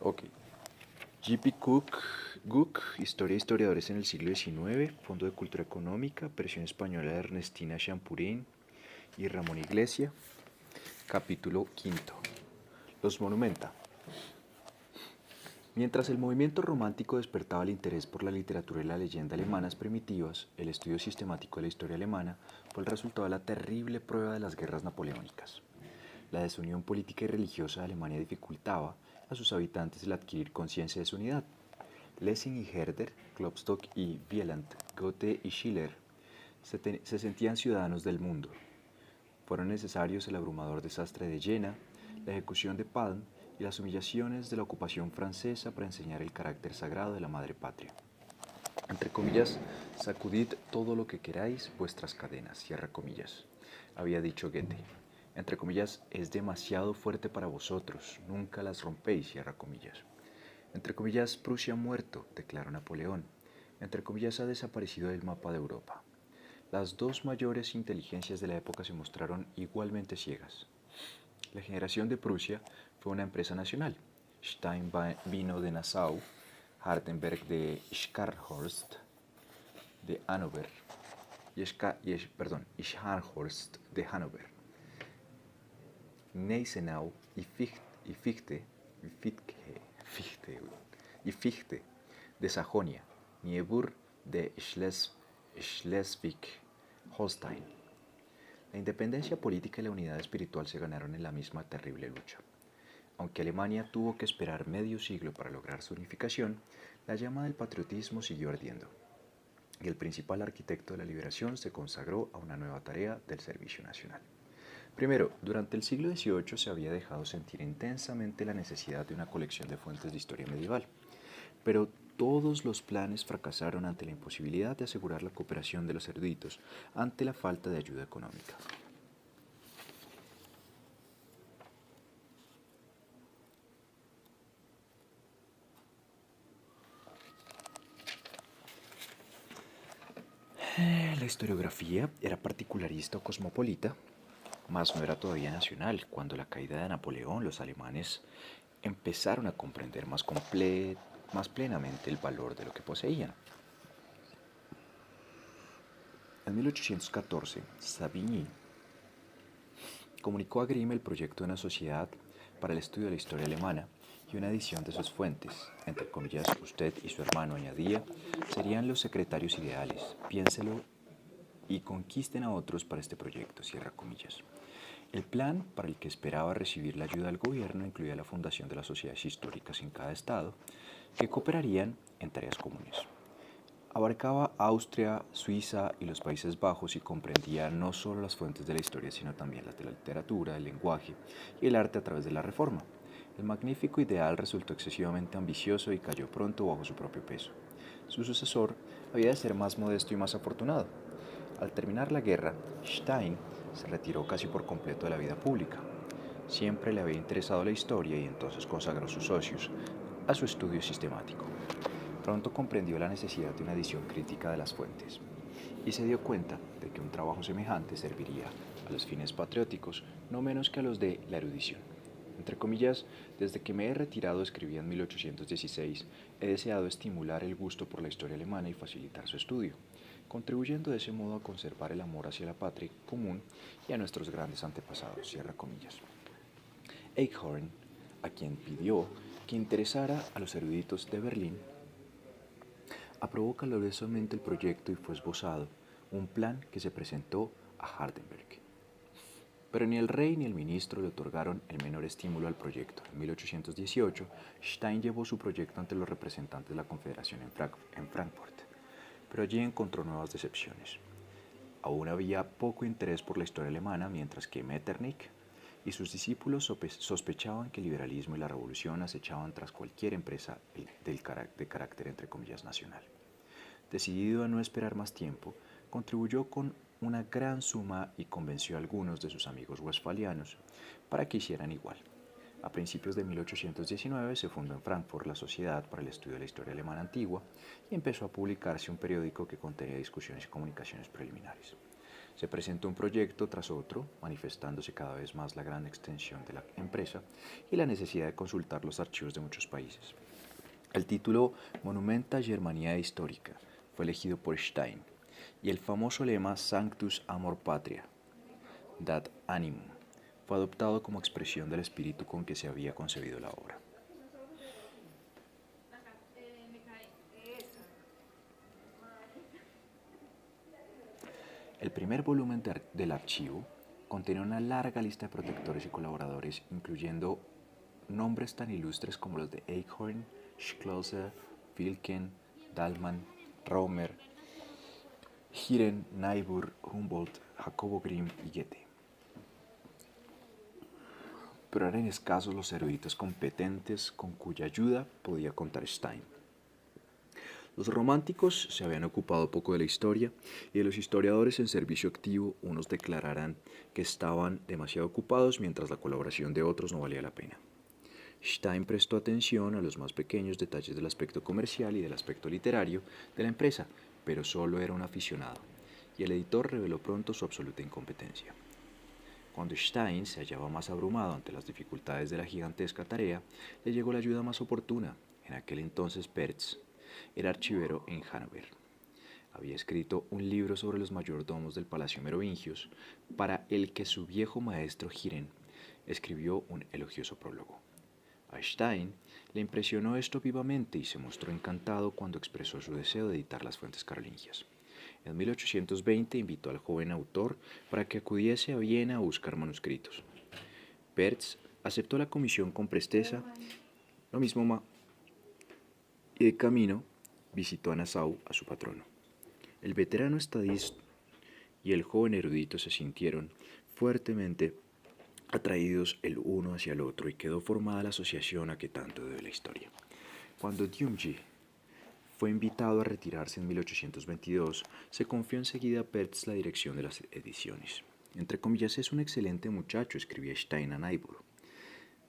Ok. J.P. Cook, Historia de Historiadores en el siglo XIX, Fondo de Cultura Económica, versión española de Ernestina Champurín y Ramón Iglesia, capítulo quinto. Los Monumenta. Mientras el movimiento romántico despertaba el interés por la literatura y la leyenda alemanas primitivas, el estudio sistemático de la historia alemana fue el resultado de la terrible prueba de las guerras napoleónicas. La desunión política y religiosa de Alemania dificultaba a sus habitantes el adquirir conciencia de su unidad. Lessing y Herder, Klopstock y Wieland, Goethe y Schiller se sentían ciudadanos del mundo. Fueron necesarios el abrumador desastre de Jena, la ejecución de Palm y las humillaciones de la ocupación francesa para enseñar el carácter sagrado de la madre patria. Entre comillas, sacudid todo lo que queráis vuestras cadenas, cierra comillas, había dicho Goethe. Entre comillas, es demasiado fuerte para vosotros, nunca las rompéis, cierra comillas. Entre comillas, Prusia ha muerto, declaró Napoleón. Entre comillas, ha desaparecido del mapa de Europa. Las dos mayores inteligencias de la época se mostraron igualmente ciegas. La generación de Prusia fue una empresa nacional. Stein vino de Nassau, Hardenberg de Scharnhorst de Hannover y Scharnhorst de Hannover, Gneisenau y Fichte de Sajonia, Niebuhr de Schleswig-Holstein. La independencia política y la unidad espiritual se ganaron en la misma terrible lucha. Aunque Alemania tuvo que esperar medio siglo para lograr su unificación, la llama del patriotismo siguió ardiendo, y el principal arquitecto de la liberación se consagró a una nueva tarea del servicio nacional. Primero, durante el siglo XVIII se había dejado sentir intensamente la necesidad de una colección de fuentes de historia medieval, pero todos los planes fracasaron ante la imposibilidad de asegurar la cooperación de los eruditos ante la falta de ayuda económica. La historiografía era particularista o cosmopolita, mas no era todavía nacional. Cuando la caída de Napoleón, los alemanes empezaron a comprender más plenamente el valor de lo que poseían. En 1814, Savigny comunicó a Grimm el proyecto de una sociedad para el estudio de la historia alemana y una edición de sus fuentes. Entre comillas, usted y su hermano, añadía, serían los secretarios ideales. Piénselo y conquisten a otros para este proyecto, cierra comillas. El plan, para el que esperaba recibir la ayuda del gobierno, incluía la fundación de las sociedades históricas en cada estado, que cooperarían en tareas comunes. Abarcaba Austria, Suiza y los Países Bajos y comprendía no solo las fuentes de la historia, sino también las de la literatura, el lenguaje y el arte a través de la Reforma. El magnífico ideal resultó excesivamente ambicioso y cayó pronto bajo su propio peso. Su sucesor había de ser más modesto y más afortunado. Al terminar la guerra, Stein se retiró casi por completo de la vida pública. Siempre le había interesado la historia y entonces consagró sus socios a su estudio sistemático. Pronto comprendió la necesidad de una edición crítica de las fuentes y se dio cuenta de que un trabajo semejante serviría a los fines patrióticos no menos que a los de la erudición. Entre comillas, desde que me he retirado, escribía en 1816, he deseado estimular el gusto por la historia alemana y facilitar su estudio, contribuyendo de ese modo a conservar el amor hacia la patria común y a nuestros grandes antepasados, cierra comillas. Eichhorn, a quien pidió que interesara a los eruditos de Berlín, aprobó calurosamente el proyecto y fue esbozado un plan que se presentó a Hardenberg. Pero ni el rey ni el ministro le otorgaron el menor estímulo al proyecto. En 1818, Stein llevó su proyecto ante los representantes de la Confederación en Frankfurt, pero allí encontró nuevas decepciones. Aún había poco interés por la historia alemana, mientras que Metternich y sus discípulos sospechaban que el liberalismo y la revolución acechaban tras cualquier empresa de carácter entre comillas nacional. Decidido a no esperar más tiempo, contribuyó con una gran suma y convenció a algunos de sus amigos westfalianos para que hicieran igual. A principios de 1819 se fundó en Frankfurt la Sociedad para el Estudio de la Historia Alemana Antigua y empezó a publicarse un periódico que contenía discusiones y comunicaciones preliminares. Se presentó un proyecto tras otro, manifestándose cada vez más la gran extensión de la empresa y la necesidad de consultar los archivos de muchos países. El título Monumenta Germaniae Historica fue elegido por Stein y el famoso lema Sanctus Amor Patria, Dat Animum, fue adoptado como expresión del espíritu con que se había concebido la obra. El primer volumen del archivo contenía una larga lista de protectores y colaboradores, incluyendo nombres tan ilustres como los de Eichhorn, Schlosser, Wilken, Dahlmann, Romer, Hiren, Niebuhr, Humboldt, Jacobo Grimm y Goethe. Pero eran escasos los eruditos competentes con cuya ayuda podía contar Stein. Los románticos se habían ocupado poco de la historia y de los historiadores en servicio activo unos declararán que estaban demasiado ocupados mientras la colaboración de otros no valía la pena. Stein prestó atención a los más pequeños detalles del aspecto comercial y del aspecto literario de la empresa, pero solo era un aficionado, y el editor reveló pronto su absoluta incompetencia. Cuando Stein se hallaba más abrumado ante las dificultades de la gigantesca tarea, le llegó la ayuda más oportuna. En aquel entonces Pertz era archivero en Hannover. Había escrito un libro sobre los mayordomos del Palacio Merovingios, para el que su viejo maestro Hiren escribió un elogioso prólogo. A Stein le impresionó esto vivamente y se mostró encantado cuando expresó su deseo de editar las fuentes carolingias. En 1820 invitó al joven autor para que acudiese a Viena a buscar manuscritos. Pertz aceptó la comisión con presteza, lo mismo y de camino visitó a Nassau a su patrono. El veterano estadista y el joven erudito se sintieron fuertemente atraídos el uno hacia el otro y quedó formada la asociación a que tanto debe la historia. Cuando Dumji fue invitado a retirarse en 1822, se confió enseguida a Pertz la dirección de las ediciones. Entre comillas, es un excelente muchacho, escribía Stein a Niebuhr.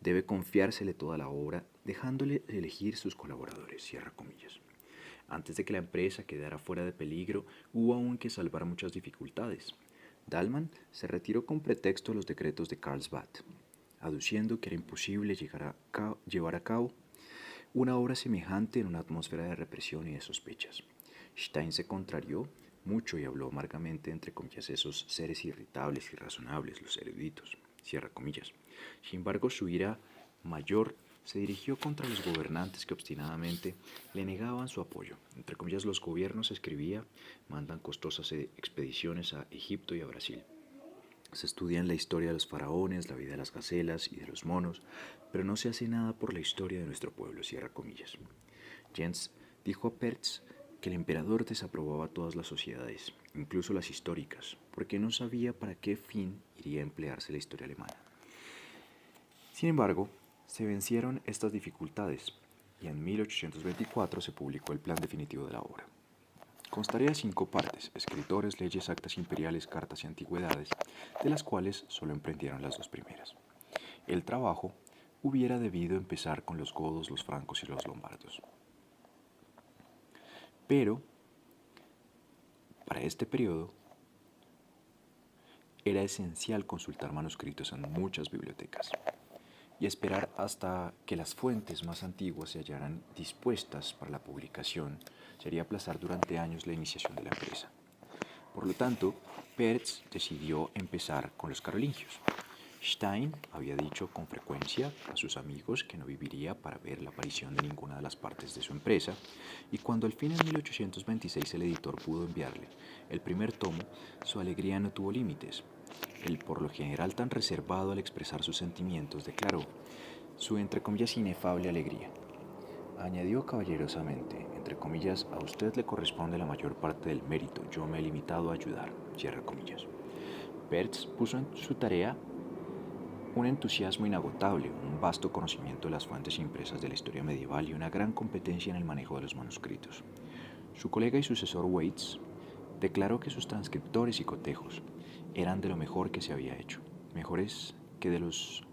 Debe confiársele toda la obra, dejándole elegir sus colaboradores, cierra comillas. Antes de que la empresa quedara fuera de peligro, hubo aún que salvar muchas dificultades. Dahlmann se retiró con pretexto a los decretos de Karlsbad, aduciendo que era imposible llevar a cabo una obra semejante en una atmósfera de represión y de sospechas. Stein se contrarió mucho y habló amargamente entre comillas esos seres irritables y razonables, los eruditos, cierra comillas. Sin embargo, su ira mayor se dirigió contra los gobernantes que obstinadamente le negaban su apoyo. Entre comillas, los gobiernos, escribía, mandan costosas expediciones a Egipto y a Brasil. Se estudian la historia de los faraones, la vida de las gacelas y de los monos, pero no se hace nada por la historia de nuestro pueblo, cierra comillas. Jens dijo a Pertz que el emperador desaprobaba todas las sociedades, incluso las históricas, porque no sabía para qué fin iría a emplearse la historia alemana. Sin embargo, se vencieron estas dificultades y en 1824 se publicó el plan definitivo de la obra. Constaría de 5 partes: escritores, leyes, actas imperiales, cartas y antigüedades, de las cuales solo emprendieron las 2 primeras. El trabajo hubiera debido empezar con los godos, los francos y los lombardos. Pero, para este periodo, era esencial consultar manuscritos en muchas bibliotecas y esperar hasta que las fuentes más antiguas se hallaran dispuestas para la publicación sería aplazar durante años la iniciación de la empresa. Por lo tanto, Pertz decidió empezar con los carolingios. Stein había dicho con frecuencia a sus amigos que no viviría para ver la aparición de ninguna de las partes de su empresa, y cuando al fin en 1826 el editor pudo enviarle el primer tomo, su alegría no tuvo límites. Él, por lo general tan reservado al expresar sus sentimientos, declaró su, entre comillas, inefable alegría. Añadió caballerosamente, entre comillas, a usted le corresponde la mayor parte del mérito, yo me he limitado a ayudar, cierra comillas. Pertz puso en su tarea un entusiasmo inagotable, un vasto conocimiento de las fuentes impresas de la historia medieval y una gran competencia en el manejo de los manuscritos. Su colega y sucesor Waits declaró que sus transcriptores y cotejos eran de lo mejor que se había hecho, mejores que los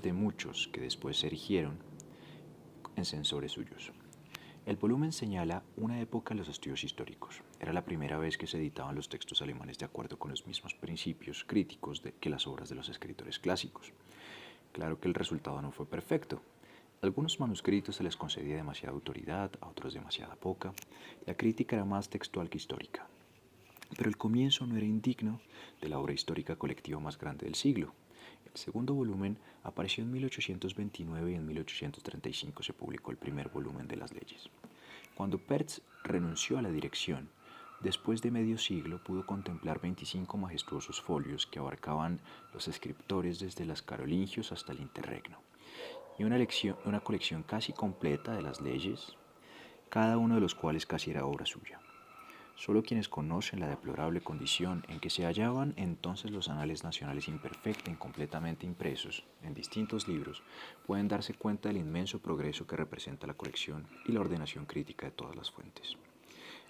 de muchos que después se erigieron en censores suyos. El volumen señala una época en los estudios históricos. Era la primera vez que se editaban los textos alemanes de acuerdo con los mismos principios críticos que las obras de los escritores clásicos. Claro que el resultado no fue perfecto. A algunos manuscritos se les concedía demasiada autoridad, a otros demasiada poca. La crítica era más textual que histórica. Pero el comienzo no era indigno de la obra histórica colectiva más grande del siglo. El segundo volumen apareció en 1829 y en 1835 se publicó el primer volumen de las leyes. Cuando Pertz renunció a la dirección, después de medio siglo pudo contemplar 25 majestuosos folios que abarcaban los escritores desde las carolingios hasta el interregno, y una colección casi completa de las leyes, cada uno de los cuales casi era obra suya. Solo quienes conocen la deplorable condición en que se hallaban entonces los anales nacionales imperfecta e incompletamente impresos en distintos libros pueden darse cuenta del inmenso progreso que representa la colección y la ordenación crítica de todas las fuentes.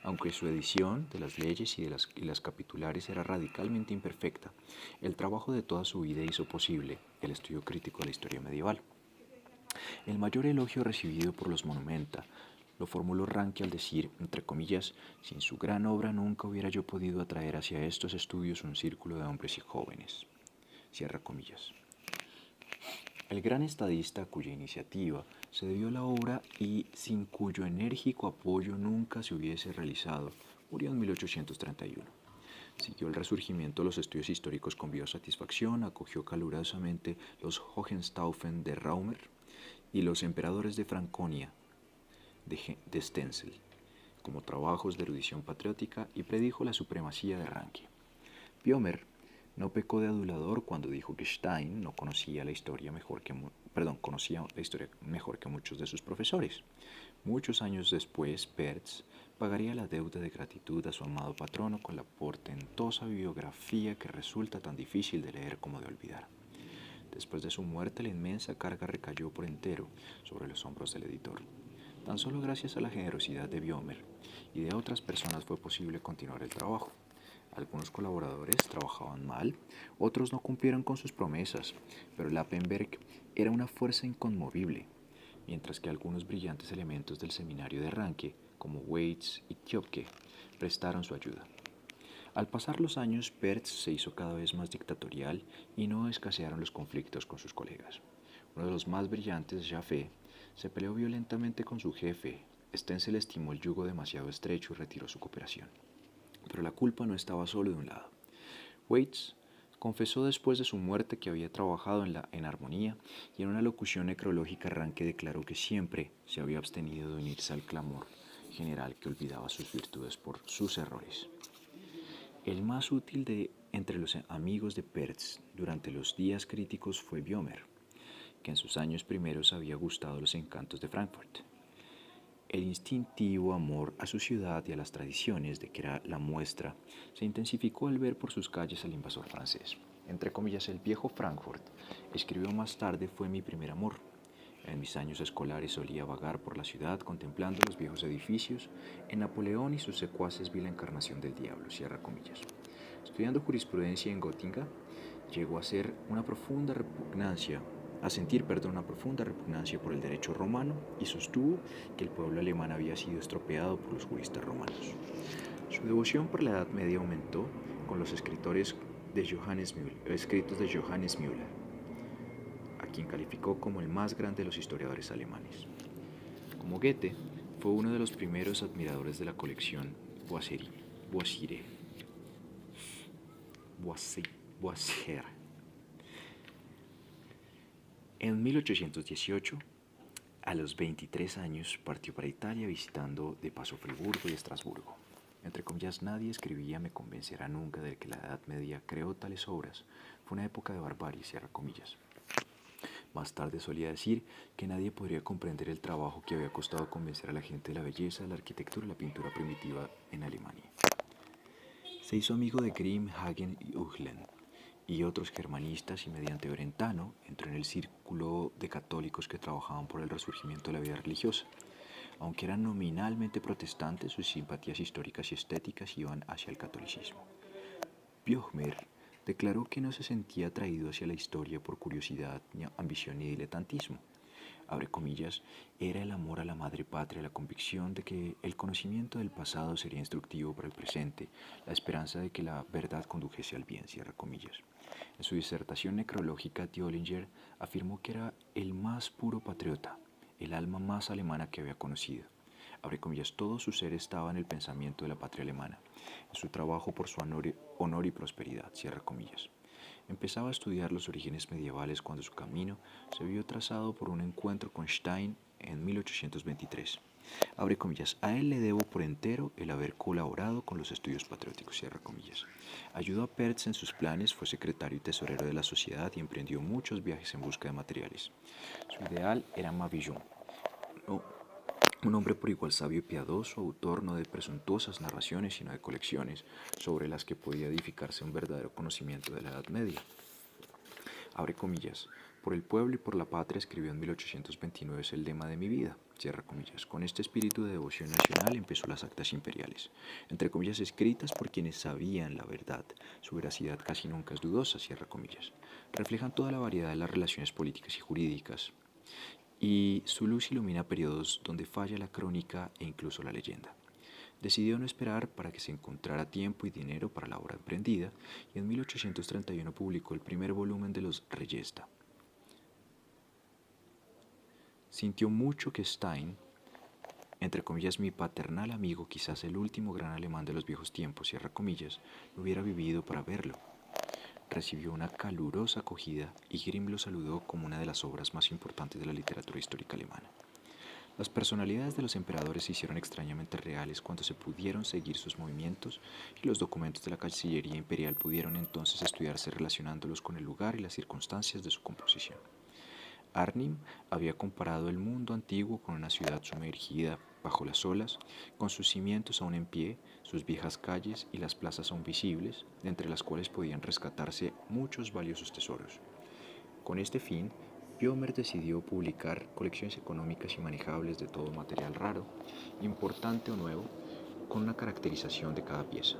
Aunque su edición de las leyes y las capitulares era radicalmente imperfecta, el trabajo de toda su vida hizo posible el estudio crítico de la historia medieval. El mayor elogio recibido por los Monumenta lo formuló Ranke al decir, entre comillas, sin su gran obra nunca hubiera yo podido atraer hacia estos estudios un círculo de hombres y jóvenes. Cierra comillas. El gran estadista cuya iniciativa se debió a la obra y sin cuyo enérgico apoyo nunca se hubiese realizado, murió en 1831. Siguió el resurgimiento de los estudios históricos con viva satisfacción, acogió calurosamente los Hohenstaufen de Raumer y los emperadores de Franconia de Stenzel, como trabajos de erudición patriótica, y predijo la supremacía de Ranke. Biomer no pecó de adulador cuando dijo que Stein no conocía la historia conocía la historia mejor que muchos de sus profesores. Muchos años después, Pertz pagaría la deuda de gratitud a su amado patrono con la portentosa biografía que resulta tan difícil de leer como de olvidar. Después de su muerte, la inmensa carga recayó por entero sobre los hombros del editor. Tan solo gracias a la generosidad de Biomer y de otras personas fue posible continuar el trabajo. Algunos colaboradores trabajaban mal, otros no cumplieron con sus promesas, pero Lappenberg era una fuerza inconmovible, mientras que algunos brillantes elementos del seminario de Ranke, como Waits y Tjöpke, prestaron su ayuda. Al pasar los años, Pertz se hizo cada vez más dictatorial y no escasearon los conflictos con sus colegas. Uno de los más brillantes, Jaffe, se peleó violentamente con su jefe. Stenzel estimó el yugo demasiado estrecho y retiró su cooperación. Pero la culpa no estaba solo de un lado. Waits confesó después de su muerte que había trabajado en armonía, y en una locución necrológica Ranke declaró que siempre se había abstenido de unirse al clamor general que olvidaba sus virtudes por sus errores. El más útil entre los amigos de Pertz durante los días críticos fue Biomer, que en sus años primeros había gustado los encantos de Frankfurt. El instintivo amor a su ciudad y a las tradiciones de que era la muestra se intensificó al ver por sus calles al invasor francés. Entre comillas, el viejo Frankfurt, escribió más tarde, fue mi primer amor. En mis años escolares solía vagar por la ciudad contemplando los viejos edificios. En Napoleón y sus secuaces vi la encarnación del diablo, cierra comillas. Estudiando jurisprudencia en Göttingen, llegó a sentir una profunda repugnancia por el derecho romano y sostuvo que el pueblo alemán había sido estropeado por los juristas romanos. Su devoción por la Edad Media aumentó con los escritos de Johannes Müller, a quien calificó como el más grande de los historiadores alemanes. Como Goethe, fue uno de los primeros admiradores de la colección Boissier. En 1818, a los 23 años, partió para Italia visitando de paso Friburgo y Estrasburgo. Entre comillas, nadie escribía me convencerá nunca de que la Edad Media creó tales obras. Fue una época de barbarie, cierra comillas. Más tarde solía decir que nadie podría comprender el trabajo que había costado convencer a la gente de la belleza, la arquitectura y la pintura primitiva en Alemania. Se hizo amigo de Grimm, Hagen y Uhlen y otros germanistas, y mediante Brentano entró en el círculo de católicos que trabajaban por el resurgimiento de la vida religiosa. Aunque eran nominalmente protestantes, sus simpatías históricas y estéticas iban hacia el catolicismo. Biomer declaró que no se sentía atraído hacia la historia por curiosidad, ambición ni diletantismo. abre comillas, era el amor a la madre patria, la convicción de que el conocimiento del pasado sería instructivo para el presente, la esperanza de que la verdad condujese al bien, cierra comillas. En su disertación necrológica, Döllinger afirmó que era el más puro patriota, el alma más alemana que había conocido. Abre comillas, todo su ser estaba en el pensamiento de la patria alemana, en su trabajo por su honor y prosperidad, cierra comillas. Empezaba a estudiar los orígenes medievales cuando su camino se vio trazado por un encuentro con Stein en 1823. Abre comillas, a él le debo por entero el haber colaborado con los estudios patrióticos, cierra comillas. Ayudó a Pertz en sus planes, fue secretario y tesorero de la sociedad y emprendió muchos viajes en busca de materiales. Su ideal era Mabillon, un hombre por igual sabio y piadoso, autor no de presuntuosas narraciones, sino de colecciones sobre las que podía edificarse un verdadero conocimiento de la Edad Media. Abre comillas, por el pueblo y por la patria escribió en 1829 es el lema de mi vida, cierra comillas. Con este espíritu de devoción nacional empezó las actas imperiales, entre comillas escritas por quienes sabían la verdad, su veracidad casi nunca es dudosa, cierra comillas. Reflejan toda la variedad de las relaciones políticas y jurídicas, y su luz ilumina periodos donde falla la crónica e incluso la leyenda. Decidió no esperar para que se encontrara tiempo y dinero para la obra emprendida y en 1831 publicó el primer volumen de los Regesta. Sintió mucho que Stein, entre comillas mi paternal amigo, quizás el último gran alemán de los viejos tiempos, cierra comillas, no hubiera vivido para verlo. Recibió una calurosa acogida y Grimm lo saludó como una de las obras más importantes de la literatura histórica alemana. Las personalidades de los emperadores se hicieron extrañamente reales cuando se pudieron seguir sus movimientos y los documentos de la Cancillería Imperial pudieron entonces estudiarse relacionándolos con el lugar y las circunstancias de su composición. Arnim había comparado el mundo antiguo con una ciudad sumergida bajo las olas, con sus cimientos aún en pie, sus viejas calles y las plazas aún visibles, entre las cuales podían rescatarse muchos valiosos tesoros. Con este fin, Biomer decidió publicar colecciones económicas y manejables de todo material raro, importante o nuevo, con una caracterización de cada pieza.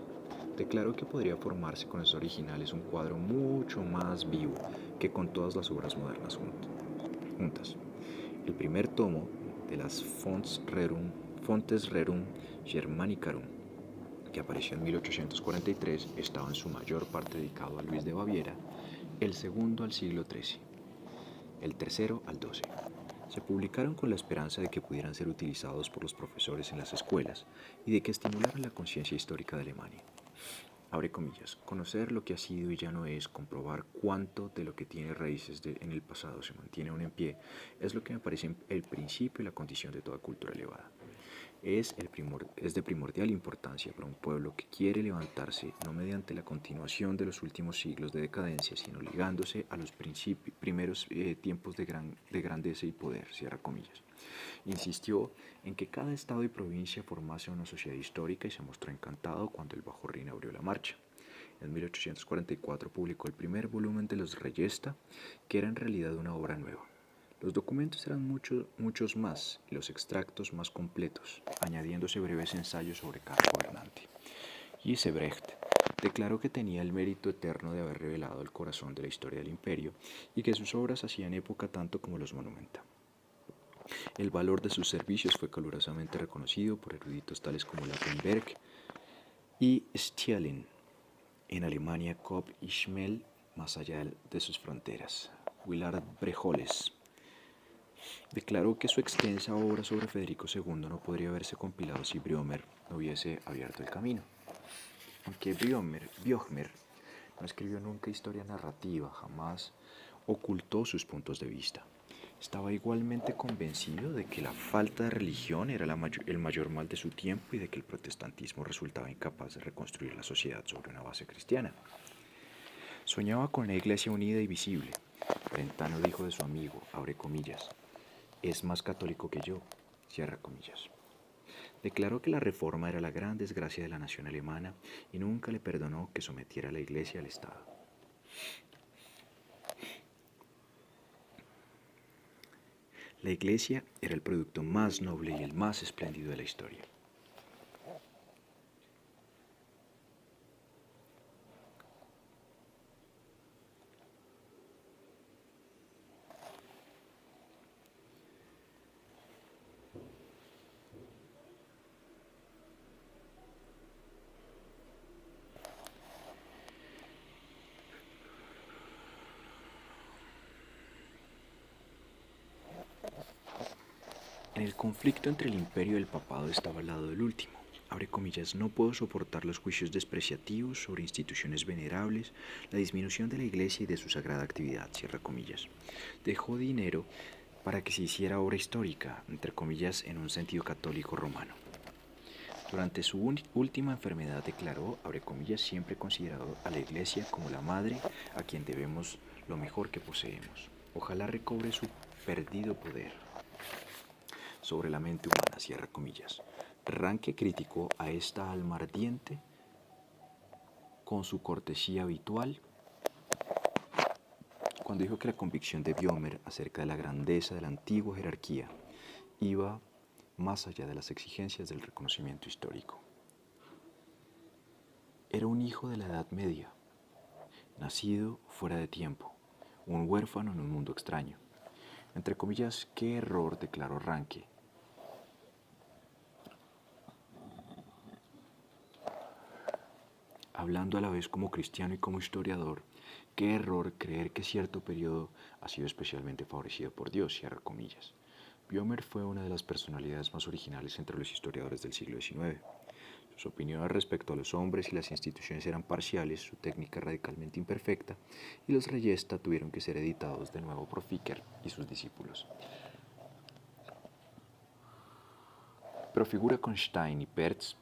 Declaró que podría formarse con esos originales un cuadro mucho más vivo que con todas las obras modernas juntas. El primer tomo de las Fontes Rerum Germanicarum, que apareció en 1843, estaba en su mayor parte dedicado a Luis de Baviera, el segundo al siglo XIII, el tercero al XII. Se publicaron con la esperanza de que pudieran ser utilizados por los profesores en las escuelas y de que estimularan la conciencia histórica de Alemania. Abre comillas, conocer lo que ha sido y ya no es, comprobar cuánto de lo que tiene raíces en el pasado se mantiene aún en pie, es lo que me parece el principio y la condición de toda cultura elevada. Es de primordial importancia para un pueblo que quiere levantarse no mediante la continuación de los últimos siglos de decadencia, sino ligándose a los primeros tiempos de grandeza y poder, cierra comillas. Insistió en que cada estado y provincia formase una sociedad histórica y se mostró encantado cuando el Bajo Rin abrió la marcha. En 1844 publicó el primer volumen de los Regesta, que era en realidad una obra nueva. Los documentos eran muchos más y los extractos más completos, añadiéndose breves ensayos sobre cada gobernante. Giesebrecht declaró que tenía el mérito eterno de haber revelado el corazón de la historia del imperio y que sus obras hacían época tanto como los Monumenta. El valor de sus servicios fue calurosamente reconocido por eruditos tales como Lappenberg y Stielin. En Alemania, Kopp y Schmel, más allá de sus fronteras. Willard Brejoles declaró que su extensa obra sobre Federico II no podría haberse compilado si Biomer no hubiese abierto el camino. Aunque Biomer no escribió nunca historia narrativa, jamás ocultó sus puntos de vista. Estaba igualmente convencido de que la falta de religión era el mayor mal de su tiempo y de que el protestantismo resultaba incapaz de reconstruir la sociedad sobre una base cristiana. Soñaba con una iglesia unida y visible. Brentano dijo de su amigo, abre comillas, es más católico que yo, cierra comillas. Declaró que la reforma era la gran desgracia de la nación alemana y nunca le perdonó que sometiera a la iglesia al Estado. La iglesia era el producto más noble y el más espléndido de la historia. En el conflicto entre el imperio y el papado estaba al lado del último. Abre comillas, no puedo soportar los juicios despreciativos sobre instituciones venerables, la disminución de la iglesia y de su sagrada actividad, cierra comillas. Dejó dinero para que se hiciera obra histórica, entre comillas, en un sentido católico romano. Durante su última enfermedad declaró, abre comillas, siempre considerado a la iglesia como la madre a quien debemos lo mejor que poseemos. Ojalá recobre su perdido poder sobre la mente humana, cierra comillas. Ranke criticó a esta alma ardiente con su cortesía habitual cuando dijo que la convicción de Biomer acerca de la grandeza de la antigua jerarquía iba más allá de las exigencias del reconocimiento histórico. Era un hijo de la Edad Media, nacido fuera de tiempo, un huérfano en un mundo extraño. Entre comillas, qué error, declaró Ranke. Hablando a la vez como cristiano y como historiador, qué error creer que cierto periodo ha sido especialmente favorecido por Dios, cierra comillas. Biomer fue una de las personalidades más originales entre los historiadores del siglo XIX. Sus opiniones respecto a los hombres y las instituciones eran parciales, su técnica radicalmente imperfecta, y los Reyesta tuvieron que ser editados de nuevo por Ficker y sus discípulos. Pero figura con Stein y Pertz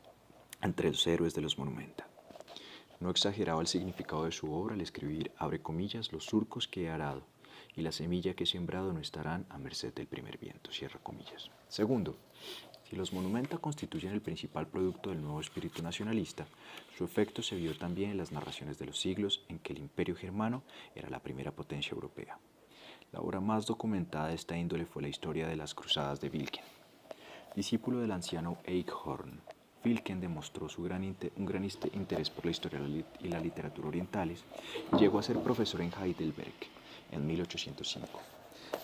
entre los héroes de los Monumenta. No exageraba el significado de su obra al escribir, abre comillas, los surcos que he arado y la semilla que he sembrado no estarán a merced del primer viento, cierra comillas. Segundo, si los Monumenta constituyen el principal producto del nuevo espíritu nacionalista, su efecto se vio también en las narraciones de los siglos en que el imperio germano era la primera potencia europea. La obra más documentada de esta índole fue la historia de las cruzadas de Wilken. Discípulo del anciano Eichhorn, Wilken demostró un gran interés por la historia y la literatura orientales y llegó a ser profesor en Heidelberg en 1805.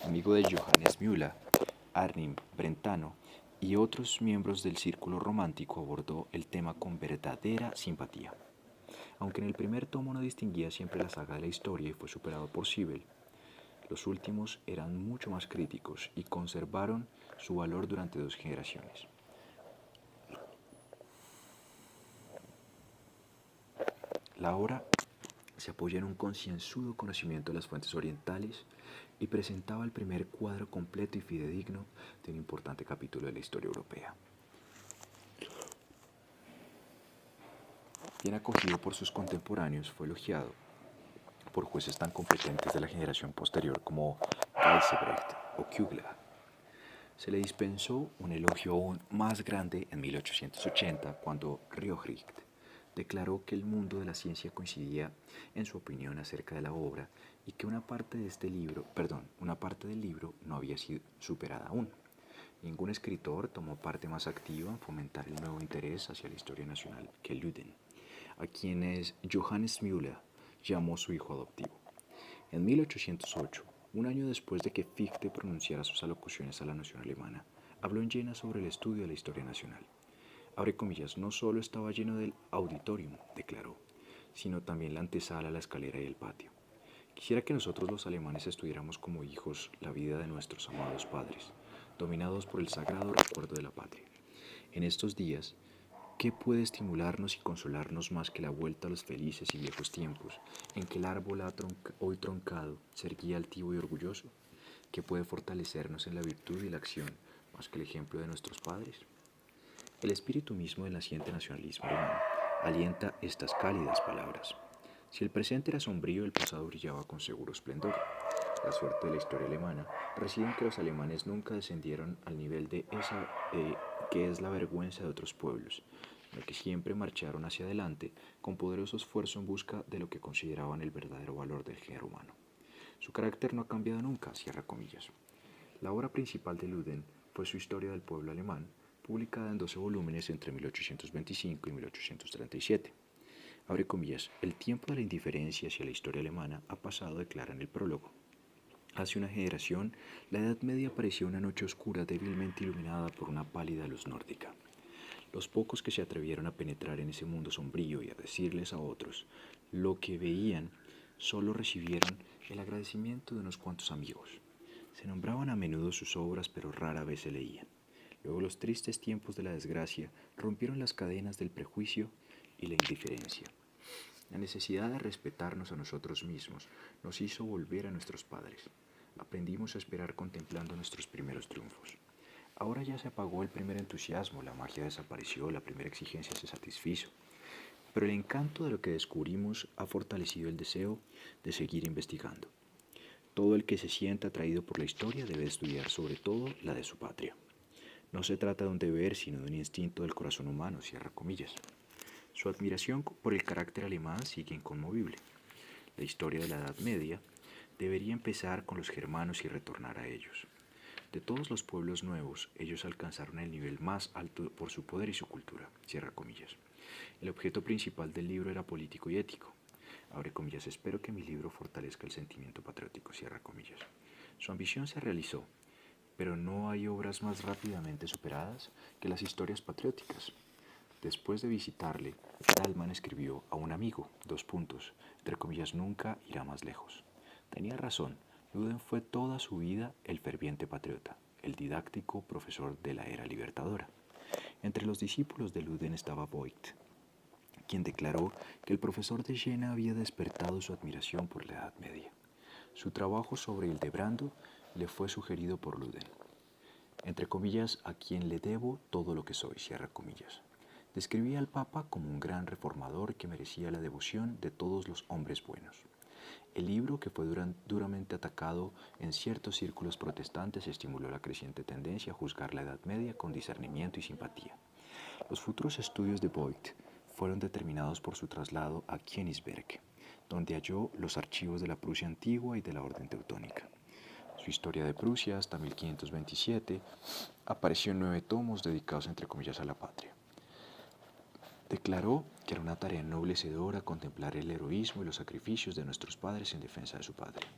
Amigo de Johannes Müller, Arnim Brentano y otros miembros del círculo romántico, abordó el tema con verdadera simpatía. Aunque en el primer tomo no distinguía siempre la saga de la historia y fue superado por Sibel, los últimos eran mucho más críticos y conservaron su valor durante 2 generaciones. La obra se apoya en un concienzudo conocimiento de las fuentes orientales y presentaba el primer cuadro completo y fidedigno de un importante capítulo de la historia europea. Bien acogido por sus contemporáneos, fue elogiado por jueces tan competentes de la generación posterior como Geisebrecht o Kugler. Se le dispensó un elogio aún más grande en 1880 cuando Riohricht declaró que el mundo de la ciencia coincidía en su opinión acerca de la obra y que una parte del libro no había sido superada aún. Ningún escritor tomó parte más activa en fomentar el nuevo interés hacia la historia nacional que Luden, a quienes Johannes Müller llamó su hijo adoptivo. En 1808, un año después de que Fichte pronunciara sus alocuciones a la nación alemana, habló en Jena sobre el estudio de la historia nacional. Abre comillas, no solo estaba lleno del auditorium, declaró, sino también la antesala, la escalera y el patio. Quisiera que nosotros los alemanes estudiáramos como hijos la vida de nuestros amados padres, dominados por el sagrado recuerdo de la patria. En estos días, ¿qué puede estimularnos y consolarnos más que la vuelta a los felices y viejos tiempos en que el árbol hoy troncado se erguía altivo y orgulloso? ¿Qué puede fortalecernos en la virtud y la acción más que el ejemplo de nuestros padres? El espíritu mismo del naciente nacionalismo alemán alienta estas cálidas palabras. Si el presente era sombrío, el pasado brillaba con seguro esplendor. La suerte de la historia alemana reside en que los alemanes nunca descendieron al nivel de esa que es la vergüenza de otros pueblos, sino que siempre marcharon hacia adelante con poderoso esfuerzo en busca de lo que consideraban el verdadero valor del género humano. Su carácter no ha cambiado nunca, cierra comillas. La obra principal de Luden fue su Historia del pueblo alemán, publicada en 12 volúmenes entre 1825 y 1837. Abre comillas, el tiempo de la indiferencia hacia la historia alemana ha pasado, declara en el prólogo. Hace una generación, la Edad Media parecía una noche oscura débilmente iluminada por una pálida luz nórdica. Los pocos que se atrevieron a penetrar en ese mundo sombrío y a decirles a otros lo que veían, solo recibieron el agradecimiento de unos cuantos amigos. Se nombraban a menudo sus obras, pero rara vez se leían. Luego los tristes tiempos de la desgracia rompieron las cadenas del prejuicio y la indiferencia. La necesidad de respetarnos a nosotros mismos nos hizo volver a nuestros padres. Aprendimos a esperar contemplando nuestros primeros triunfos. Ahora ya se apagó el primer entusiasmo, la magia desapareció, la primera exigencia se satisfizo. Pero el encanto de lo que descubrimos ha fortalecido el deseo de seguir investigando. Todo el que se sienta atraído por la historia debe estudiar sobre todo la de su patria. No se trata de un deber, sino de un instinto del corazón humano, cierra comillas. Su admiración por el carácter alemán sigue inconmovible. La historia de la Edad Media debería empezar con los germanos y retornar a ellos. De todos los pueblos nuevos, ellos alcanzaron el nivel más alto por su poder y su cultura, cierra comillas. El objeto principal del libro era político y ético. Abre comillas, espero que mi libro fortalezca el sentimiento patriótico, cierra comillas. Su ambición se realizó, pero no hay obras más rápidamente superadas que las historias patrióticas. Después de visitarle, Dalman escribió a un amigo, entre comillas, nunca irá más lejos. Tenía razón, Luden fue toda su vida el ferviente patriota, el didáctico profesor de la era libertadora. Entre los discípulos de Luden estaba Voigt, quien declaró que el profesor de Jena había despertado su admiración por la Edad Media. Su trabajo sobre Hildebrando le fue sugerido por Luden. Entre comillas, a quien le debo todo lo que soy, cierra comillas. Describía al Papa como un gran reformador que merecía la devoción de todos los hombres buenos. El libro, que fue duramente atacado en ciertos círculos protestantes, estimuló la creciente tendencia a juzgar la Edad Media con discernimiento y simpatía. Los futuros estudios de Voigt fueron determinados por su traslado a Königsberg, donde halló los archivos de la Prusia antigua y de la Orden Teutónica. Su historia de Prusia hasta 1527 apareció en 9 tomos dedicados entre comillas a la patria. Declaró que era una tarea ennoblecedora contemplar el heroísmo y los sacrificios de nuestros padres en defensa de su patria.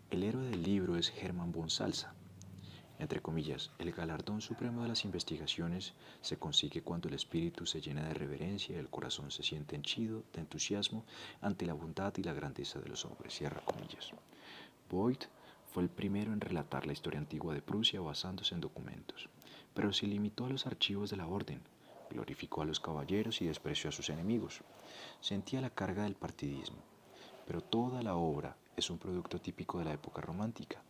El héroe del libro es Hermann von Salza. Entre comillas, el galardón supremo de las investigaciones se consigue cuando el espíritu se llena de reverencia y el corazón se siente henchido de entusiasmo ante la bondad y la grandeza de los hombres, cierra comillas. Voigt fue el primero en relatar la historia antigua de Prusia basándose en documentos, pero se limitó a los archivos de la orden, glorificó a los caballeros y despreció a sus enemigos. Sentía la carga del partidismo, pero toda la obra es un producto típico de la época romántica.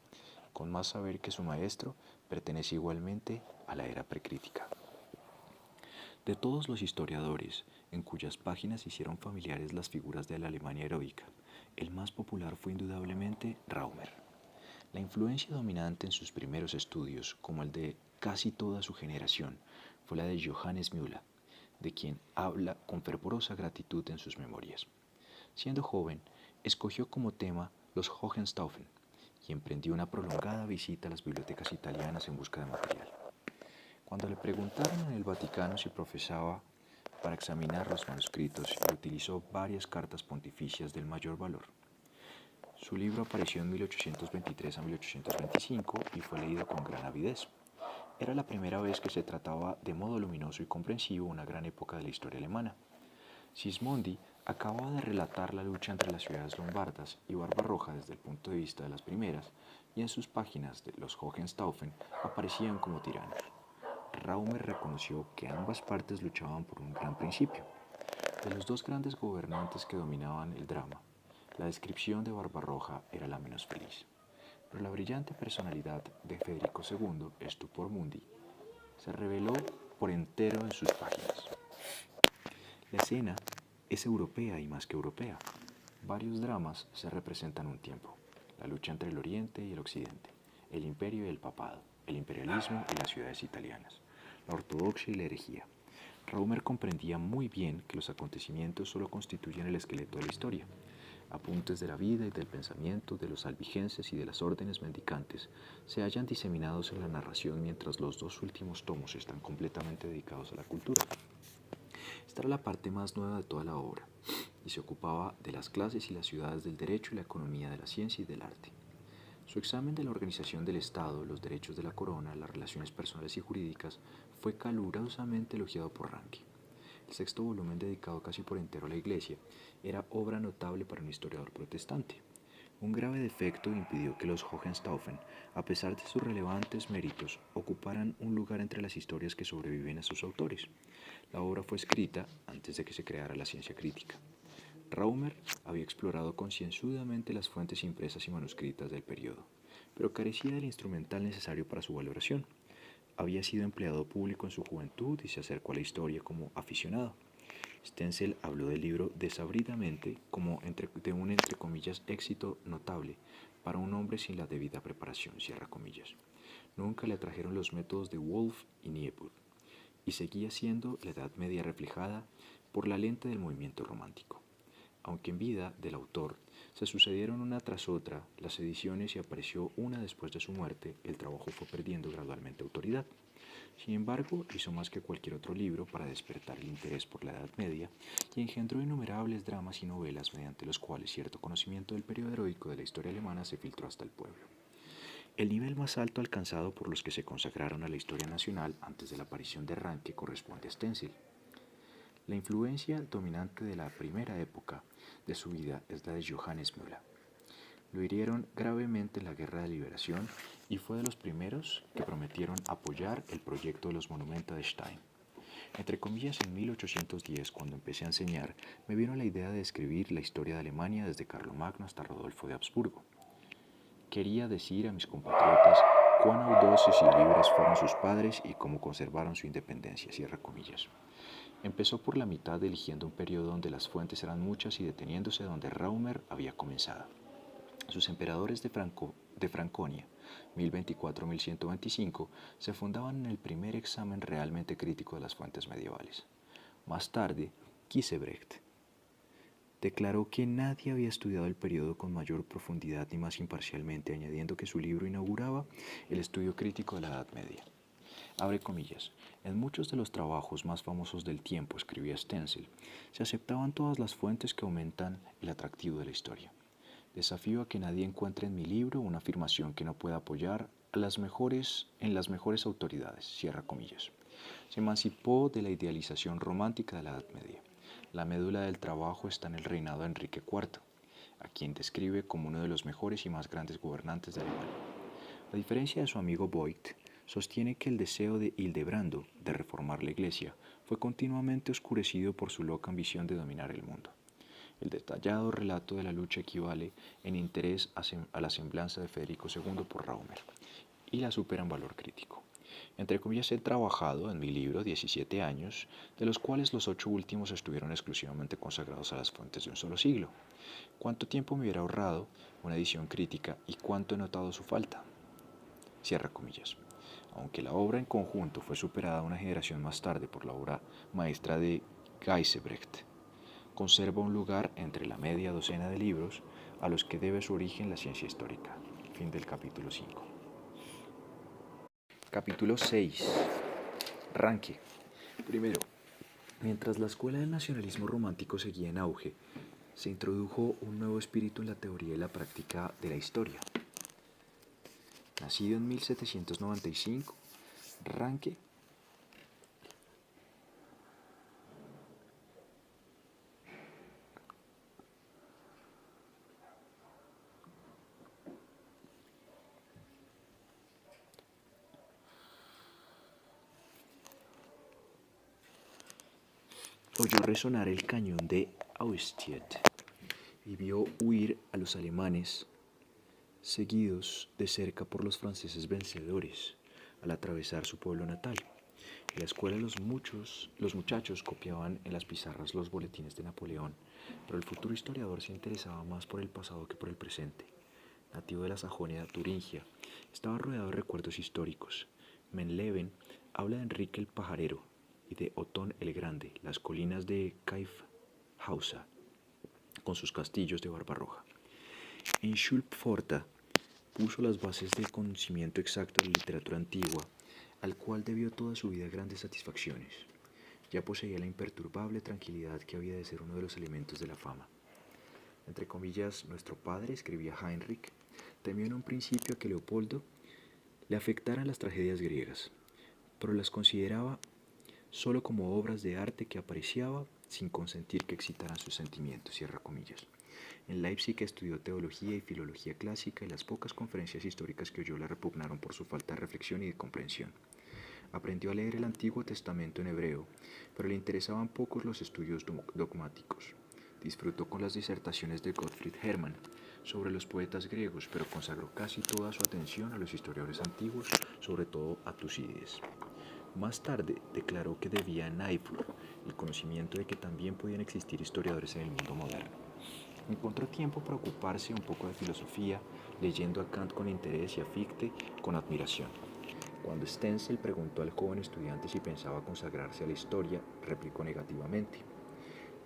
Con más saber que su maestro, pertenece igualmente a la era precrítica. De todos los historiadores en cuyas páginas hicieron familiares las figuras de la Alemania heroica, el más popular fue indudablemente Raumer. La influencia dominante en sus primeros estudios, como el de casi toda su generación, fue la de Johannes Müller, de quien habla con fervorosa gratitud en sus memorias. Siendo joven, escogió como tema los Hohenstaufen y emprendió una prolongada visita a las bibliotecas italianas en busca de material. Cuando le preguntaron en el Vaticano si profesaba para examinar los manuscritos, utilizó varias cartas pontificias del mayor valor. Su libro apareció en 1823 a 1825 y fue leído con gran avidez. Era la primera vez que se trataba de modo luminoso y comprensivo una gran época de la historia alemana. Sismondi acababa de relatar la lucha entre las ciudades lombardas y Barbarroja desde el punto de vista de las primeras, y en sus páginas de los Hohenstaufen aparecían como tiranos. Raumer reconoció que ambas partes luchaban por un gran principio. De los dos grandes gobernantes que dominaban el drama, la descripción de Barbarroja era la menos feliz, pero la brillante personalidad de Federico II, Stupor Mundi, se reveló por entero en sus páginas. La escena es europea y más que europea. Varios dramas se representan a un tiempo: la lucha entre el Oriente y el Occidente, el imperio y el papado, el imperialismo y las ciudades italianas, la ortodoxia y la herejía. Raumer comprendía muy bien que los acontecimientos solo constituyen el esqueleto de la historia. Apuntes de la vida y del pensamiento de los albigenses y de las órdenes mendicantes se hallan diseminados en la narración, mientras los dos últimos tomos están completamente dedicados a la cultura. Esta era la parte más nueva de toda la obra, y se ocupaba de las clases y las ciudades del derecho y la economía de la ciencia y del arte. Su examen de la organización del Estado, los derechos de la corona, las relaciones personales y jurídicas fue calurosamente elogiado por Ranke. El sexto volumen, dedicado casi por entero a la Iglesia, era obra notable para un historiador protestante. Un grave defecto impidió que los Hohenstaufen, a pesar de sus relevantes méritos, ocuparan un lugar entre las historias que sobreviven a sus autores. La obra fue escrita antes de que se creara la ciencia crítica. Raumer había explorado concienzudamente las fuentes impresas y manuscritas del periodo, pero carecía del instrumental necesario para su valoración. Había sido empleado público en su juventud y se acercó a la historia como aficionado. Stenzel habló del libro desabridamente como de un entre comillas éxito notable para un hombre sin la debida preparación, cierra comillas. Nunca le atrajeron los métodos de Wolff y Niebuhr, y seguía siendo la Edad Media reflejada por la lente del movimiento romántico. Aunque en vida del autor se sucedieron una tras otra las ediciones y apareció una después de su muerte, el trabajo fue perdiendo gradualmente autoridad. Sin embargo, hizo más que cualquier otro libro para despertar el interés por la Edad Media y engendró innumerables dramas y novelas mediante los cuales cierto conocimiento del periodo heroico de la historia alemana se filtró hasta el pueblo. El nivel más alto alcanzado por los que se consagraron a la historia nacional antes de la aparición de Ranke corresponde a Stenzel. La influencia dominante de la primera época de su vida es la de Johannes Müller. Lo hirieron gravemente en la Guerra de Liberación y fue de los primeros que prometieron apoyar el proyecto de los Monumenta de Stein. Entre comillas, en 1810, cuando empecé a enseñar, me vino la idea de escribir la historia de Alemania desde Carlomagno hasta Rodolfo de Habsburgo. Quería decir a mis compatriotas cuán audaces y libres fueron sus padres y cómo conservaron su independencia, cierra comillas. Empezó por la mitad eligiendo un periodo donde las fuentes eran muchas y deteniéndose donde Raumer había comenzado. Sus emperadores de Franconia, 1024-1125, se fundaban en el primer examen realmente crítico de las fuentes medievales. Más tarde, Gizebrecht declaró que nadie había estudiado el periodo con mayor profundidad ni más imparcialmente, añadiendo que su libro inauguraba el estudio crítico de la Edad Media. Abre comillas. En muchos de los trabajos más famosos del tiempo, escribía Stenzel, se aceptaban todas las fuentes que aumentan el atractivo de la historia. Desafío a que nadie encuentre en mi libro una afirmación que no pueda apoyar en las mejores autoridades, cierra comillas. Se emancipó de la idealización romántica de la Edad Media. La médula del trabajo está en el reinado de Enrique IV, a quien describe como uno de los mejores y más grandes gobernantes de Alemania. A diferencia de su amigo Voigt, sostiene que el deseo de Hildebrando de reformar la Iglesia fue continuamente oscurecido por su loca ambición de dominar el mundo. El detallado relato de la lucha equivale en interés a la semblanza de Federico II por Raumer y la supera en valor crítico. Entre comillas, he trabajado en mi libro 17 años, de los cuales los 8 últimos estuvieron exclusivamente consagrados a las fuentes de un solo siglo. ¿Cuánto tiempo me hubiera ahorrado una edición crítica y cuánto he notado su falta? Cierra comillas. Aunque la obra en conjunto fue superada una generación más tarde por la obra maestra de Gizebrecht, conserva un lugar entre la media docena de libros a los que debe su origen la ciencia histórica. Fin del capítulo 5. Capítulo 6. Ranke. Primero, mientras la escuela del nacionalismo romántico seguía en auge, se introdujo un nuevo espíritu en la teoría y la práctica de la historia. Nacido en 1795, Ranke oyó resonar el cañón de Austerlitz y vio huir a los alemanes, seguidos de cerca por los franceses vencedores al atravesar su pueblo natal. En la escuela los muchachos copiaban en las pizarras los boletines de Napoleón, pero el futuro historiador se interesaba más por el pasado que por el presente. Nativo de la Sajonia Turingia, estaba rodeado de recuerdos históricos. Menleben habla de Enrique el Pajarero y de Otón el Grande, las colinas de Kaifhausa, con sus castillos de barba roja. En Schulpforta puso las bases del conocimiento exacto de la literatura antigua, al cual debió toda su vida grandes satisfacciones. Ya poseía la imperturbable tranquilidad que había de ser uno de los elementos de la fama. Entre comillas, nuestro padre, escribía Heinrich, temió en un principio a que Leopoldo le afectaran las tragedias griegas, pero las consideraba solo como obras de arte que apreciaba sin consentir que excitaran sus sentimientos, cierra comillas. En Leipzig estudió teología y filología clásica y las pocas conferencias históricas que oyó la repugnaron por su falta de reflexión y de comprensión. Aprendió a leer el Antiguo Testamento en hebreo, pero le interesaban pocos los estudios dogmáticos. Disfrutó con las disertaciones de Gottfried Hermann sobre los poetas griegos, pero consagró casi toda su atención a los historiadores antiguos, sobre todo a Tucídides. Más tarde declaró que debía a Niebuhr el conocimiento de que también podían existir historiadores en el mundo moderno. Encontró tiempo para ocuparse un poco de filosofía, leyendo a Kant con interés y a Fichte con admiración. Cuando Stenzel preguntó al joven estudiante si pensaba consagrarse a la historia, replicó negativamente.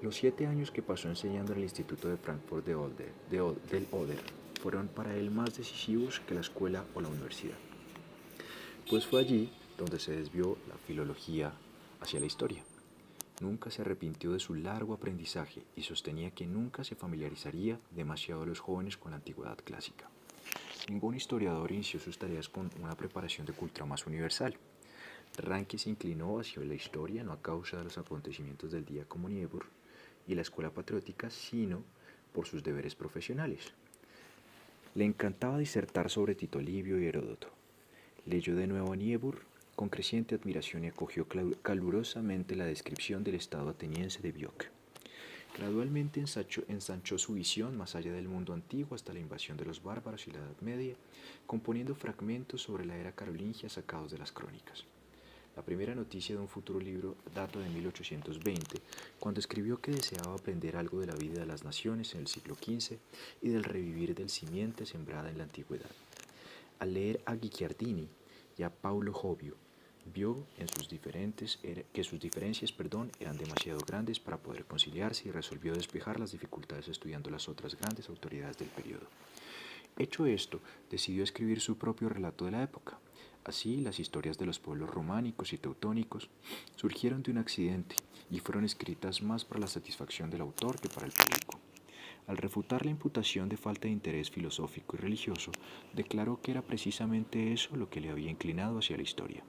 Los 7 años que pasó enseñando en el Instituto de Frankfurt del Oder fueron para él más decisivos que la escuela o la universidad, pues fue allí donde se desvió la filología hacia la historia. Nunca se arrepintió de su largo aprendizaje y sostenía que nunca se familiarizaría demasiado a los jóvenes con la antigüedad clásica. Ningún historiador inició sus tareas con una preparación de cultura más universal. Ranke se inclinó hacia la historia no a causa de los acontecimientos del día como Niebuhr y la escuela patriótica, sino por sus deberes profesionales. Le encantaba disertar sobre Tito Livio y Heródoto. Leyó de nuevo a Niebuhr con creciente admiración y acogió calurosamente la descripción del estado ateniense de Biok. Gradualmente ensanchó su visión más allá del mundo antiguo hasta la invasión de los bárbaros y la Edad Media, componiendo fragmentos sobre la era carolingia sacados de las crónicas. La primera noticia de un futuro libro data de 1820, cuando escribió que deseaba aprender algo de la vida de las naciones en el siglo XV y del revivir del simiente sembrada en la antigüedad. Al leer a Guicciardini y a Paulo Jovio, vio que sus diferencias eran demasiado grandes para poder conciliarse y resolvió despejar las dificultades estudiando las otras grandes autoridades del periodo. Hecho esto, decidió escribir su propio relato de la época. Así, las historias de los pueblos románicos y teutónicos surgieron de un accidente y fueron escritas más para la satisfacción del autor que para el público. Al refutar la imputación de falta de interés filosófico y religioso, declaró que era precisamente eso lo que le había inclinado hacia la historia.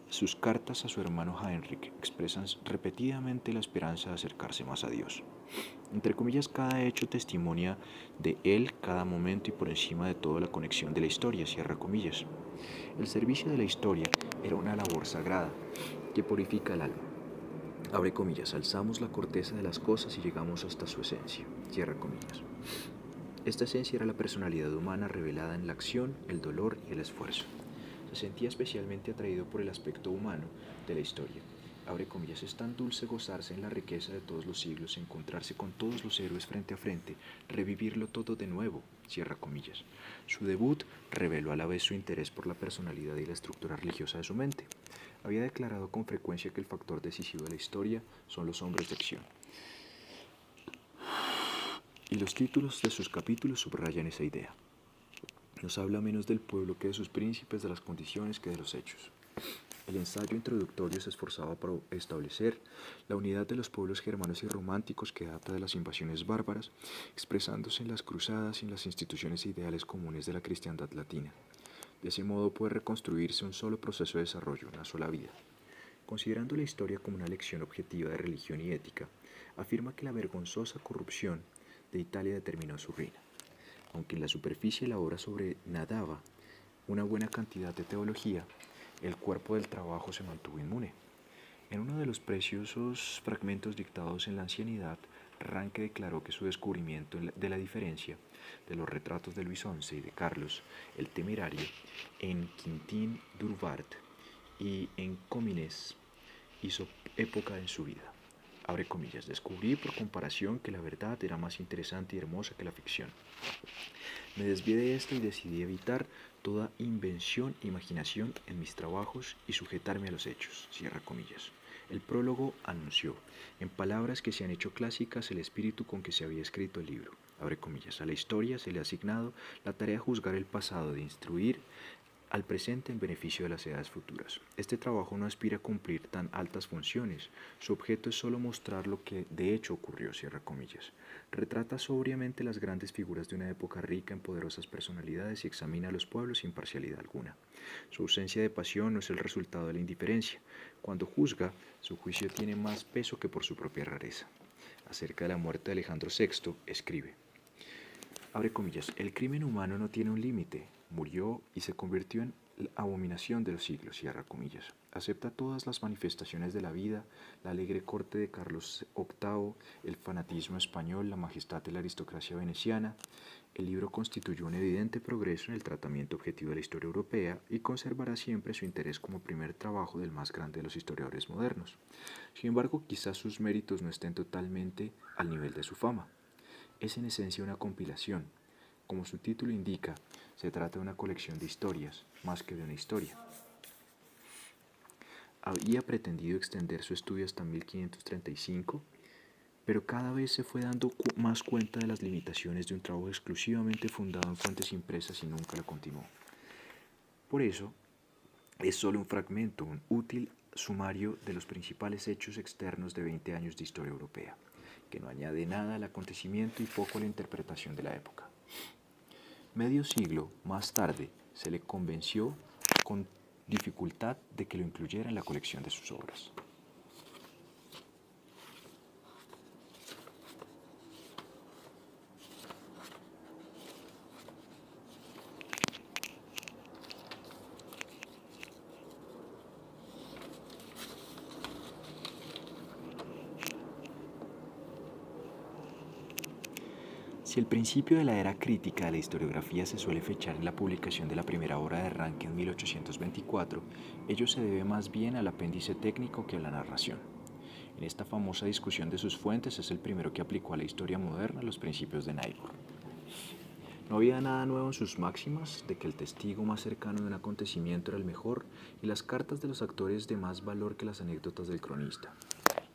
Sus cartas a su hermano Heinrich expresan repetidamente la esperanza de acercarse más a Dios. Entre comillas, cada hecho testimonia de él cada momento y por encima de todo la conexión de la historia, cierra comillas. El servicio de la historia era una labor sagrada que purifica el alma. Abre comillas, alzamos la corteza de las cosas y llegamos hasta su esencia, cierra comillas. Esta esencia era la personalidad humana revelada en la acción, el dolor y el esfuerzo. Se sentía especialmente atraído por el aspecto humano de la historia. Abre comillas, es tan dulce gozarse en la riqueza de todos los siglos, encontrarse con todos los héroes frente a frente, revivirlo todo de nuevo, cierra comillas. Su debut reveló a la vez su interés por la personalidad y la estructura religiosa de su mente. Había declarado con frecuencia que el factor decisivo de la historia son los hombres de acción. Y los títulos de sus capítulos subrayan esa idea. Nos habla menos del pueblo que de sus príncipes, de las condiciones que de los hechos. El ensayo introductorio se esforzaba por establecer la unidad de los pueblos germanos y románticos que data de las invasiones bárbaras, expresándose en las cruzadas y en las instituciones ideales comunes de la cristiandad latina. De ese modo puede reconstruirse un solo proceso de desarrollo, una sola vida. Considerando la historia como una lección objetiva de religión y ética, afirma que la vergonzosa corrupción de Italia determinó su ruina. Aunque en la superficie la obra nadaba una buena cantidad de teología, el cuerpo del trabajo se mantuvo inmune. En uno de los preciosos fragmentos dictados en la ancianidad, Ranke declaró que su descubrimiento de la diferencia de los retratos de Luis XI y de Carlos el Temerario en Quintin d'Urvart y en Comines hizo época en su vida. Abre comillas, descubrí por comparación que la verdad era más interesante y hermosa que la ficción. Me desvié de esto y decidí evitar toda invención e imaginación en mis trabajos y sujetarme a los hechos, cierra comillas. El prólogo anunció, en palabras que se han hecho clásicas, el espíritu con que se había escrito el libro. Abre comillas, a la historia se le ha asignado la tarea de juzgar el pasado, de instruir al presente en beneficio de las edades futuras. Este trabajo no aspira a cumplir tan altas funciones, su objeto es solo mostrar lo que de hecho ocurrió, cierra comillas. Retrata sobriamente las grandes figuras de una época rica en poderosas personalidades y examina a los pueblos sin parcialidad alguna. Su ausencia de pasión no es el resultado de la indiferencia. Cuando juzga, su juicio tiene más peso que por su propia rareza. acerca de la muerte de Alejandro VI, escribe, abre comillas, el crimen humano no tiene un límite, murió y se convirtió en la abominación de los siglos, cierra comillas. Acepta todas las manifestaciones de la vida, la alegre corte de Carlos VIII, el fanatismo español, la majestad de la aristocracia veneciana. El libro constituyó un evidente progreso en el tratamiento objetivo de la historia europea y conservará siempre su interés como primer trabajo del más grande de los historiadores modernos. Sin embargo, quizás sus méritos no estén totalmente al nivel de su fama. Es en esencia una compilación. Como su título indica, se trata de una colección de historias, más que de una historia. Había pretendido extender su estudio hasta 1535, pero cada vez se fue dando más cuenta de las limitaciones de un trabajo exclusivamente fundado en fuentes impresas y nunca lo continuó. Por eso, es solo un fragmento, un útil sumario de los principales hechos externos de 20 años de historia europea, que no añade nada al acontecimiento y poco a la interpretación de la época. Medio siglo más tarde se le convenció con dificultad de que lo incluyera en la colección de sus obras. Si el principio de la era crítica de la historiografía se suele fechar en la publicación de la primera obra de Ranke en 1824, ello se debe más bien al apéndice técnico que a la narración. En esta famosa discusión de sus fuentes es el primero que aplicó a la historia moderna los principios de Niebuhr. No había nada nuevo en sus máximas de que el testigo más cercano de un acontecimiento era el mejor y las cartas de los actores de más valor que las anécdotas del cronista.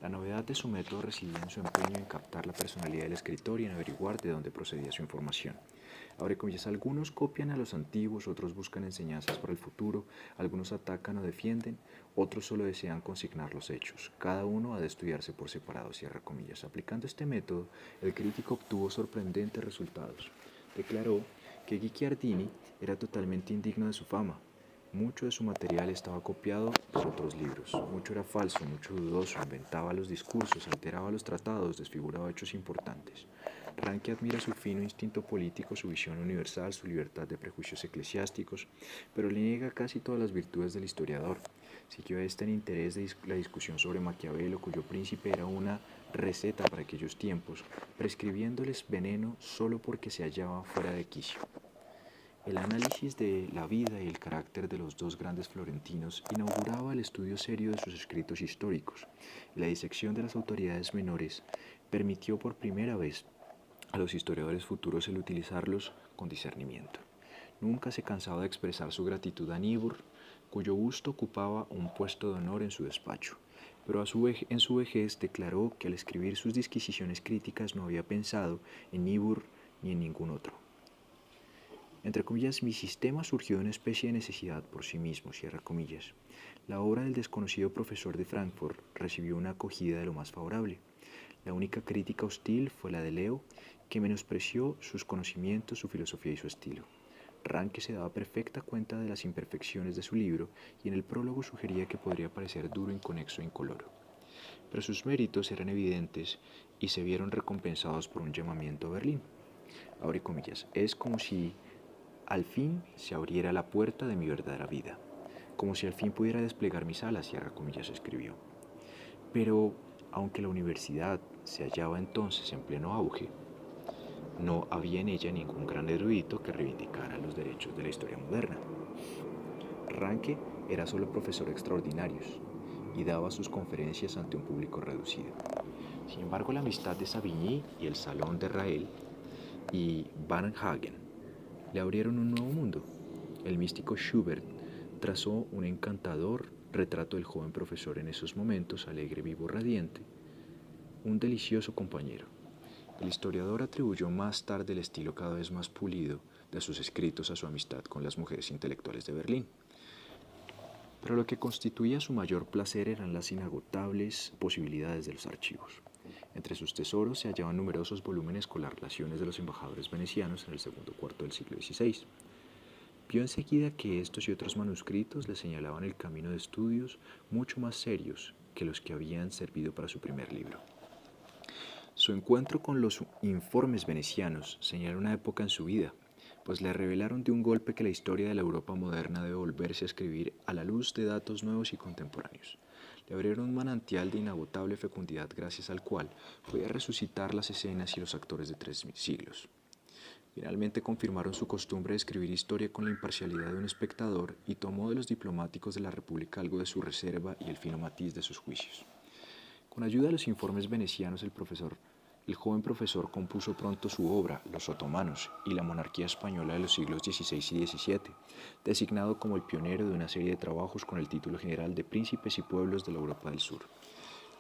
La novedad de su método residía en su empeño en captar la personalidad del escritor y en averiguar de dónde procedía su información. Abre comillas, algunos copian a los antiguos, otros buscan enseñanzas para el futuro, algunos atacan o defienden, otros solo desean consignar los hechos. Cada uno ha de estudiarse por separado, cierra comillas. Aplicando este método, el crítico obtuvo sorprendentes resultados. Declaró que Guicciardini era totalmente indigno de su fama. Mucho de su material estaba copiado por otros libros, mucho era falso, mucho dudoso, inventaba los discursos, alteraba los tratados, desfiguraba hechos importantes. Ranke admira su fino instinto político, su visión universal, su libertad de prejuicios eclesiásticos, pero le niega casi todas las virtudes del historiador. Siguió este en interés de la discusión sobre Maquiavelo, cuyo príncipe era una receta para aquellos tiempos, prescribiéndoles veneno solo porque se hallaba fuera de quicio. El análisis de la vida y el carácter de los dos grandes florentinos inauguraba el estudio serio de sus escritos históricos, y la disección de las autoridades menores permitió por primera vez a los historiadores futuros el utilizarlos con discernimiento. Nunca se cansaba de expresar su gratitud a Niebuhr, cuyo busto ocupaba un puesto de honor en su despacho, pero en su vejez declaró que al escribir sus disquisiciones críticas no había pensado en Niebuhr ni en ningún otro. Entre comillas, mi sistema surgió de una especie de necesidad por sí mismo, cierra comillas. La obra del desconocido profesor de Frankfurt recibió una acogida de lo más favorable. La única crítica hostil fue la de Leo, que menospreció sus conocimientos, su filosofía y su estilo. Ranke se daba perfecta cuenta de las imperfecciones de su libro y en el prólogo sugería que podría parecer duro, inconexo e incoloro. Pero sus méritos eran evidentes y se vieron recompensados por un llamamiento a Berlín. Abre comillas, es como si al fin se abriera la puerta de mi verdadera vida, como si al fin pudiera desplegar mis alas, cierra comillas, escribió. Pero, aunque la universidad se hallaba entonces en pleno auge, no había en ella ningún gran erudito que reivindicara los derechos de la historia moderna. Ranke era solo profesor extraordinario y daba sus conferencias ante un público reducido. Sin embargo, la amistad de Savigny y el Salón de Rael y Varnhagen le abrieron un nuevo mundo. El místico Schubert trazó un encantador retrato del joven profesor en esos momentos, alegre, vivo, radiante, un delicioso compañero. El historiador atribuyó más tarde el estilo cada vez más pulido de sus escritos a su amistad con las mujeres intelectuales de Berlín. Pero lo que constituía su mayor placer eran las inagotables posibilidades de los archivos. Entre sus tesoros se hallaban numerosos volúmenes con las relaciones de los embajadores venecianos en el segundo cuarto del siglo XVI. Vio enseguida que estos y otros manuscritos le señalaban el camino de estudios mucho más serios que los que habían servido para su primer libro. Su encuentro con los informes venecianos señala una época en su vida, pues le revelaron de un golpe que la historia de la Europa moderna debe volverse a escribir a la luz de datos nuevos y contemporáneos. Le abrieron un manantial de inagotable fecundidad gracias al cual podía resucitar las escenas y los actores de 3 siglos. Finalmente confirmaron su costumbre de escribir historia con la imparcialidad de un espectador y tomó de los diplomáticos de la República algo de su reserva y el fino matiz de sus juicios. Con ayuda de los informes venecianos, el joven profesor compuso pronto su obra, Los otomanos y la monarquía española de los siglos XVI y XVII, designado como el pionero de una serie de trabajos con el título general de Príncipes y Pueblos de la Europa del Sur.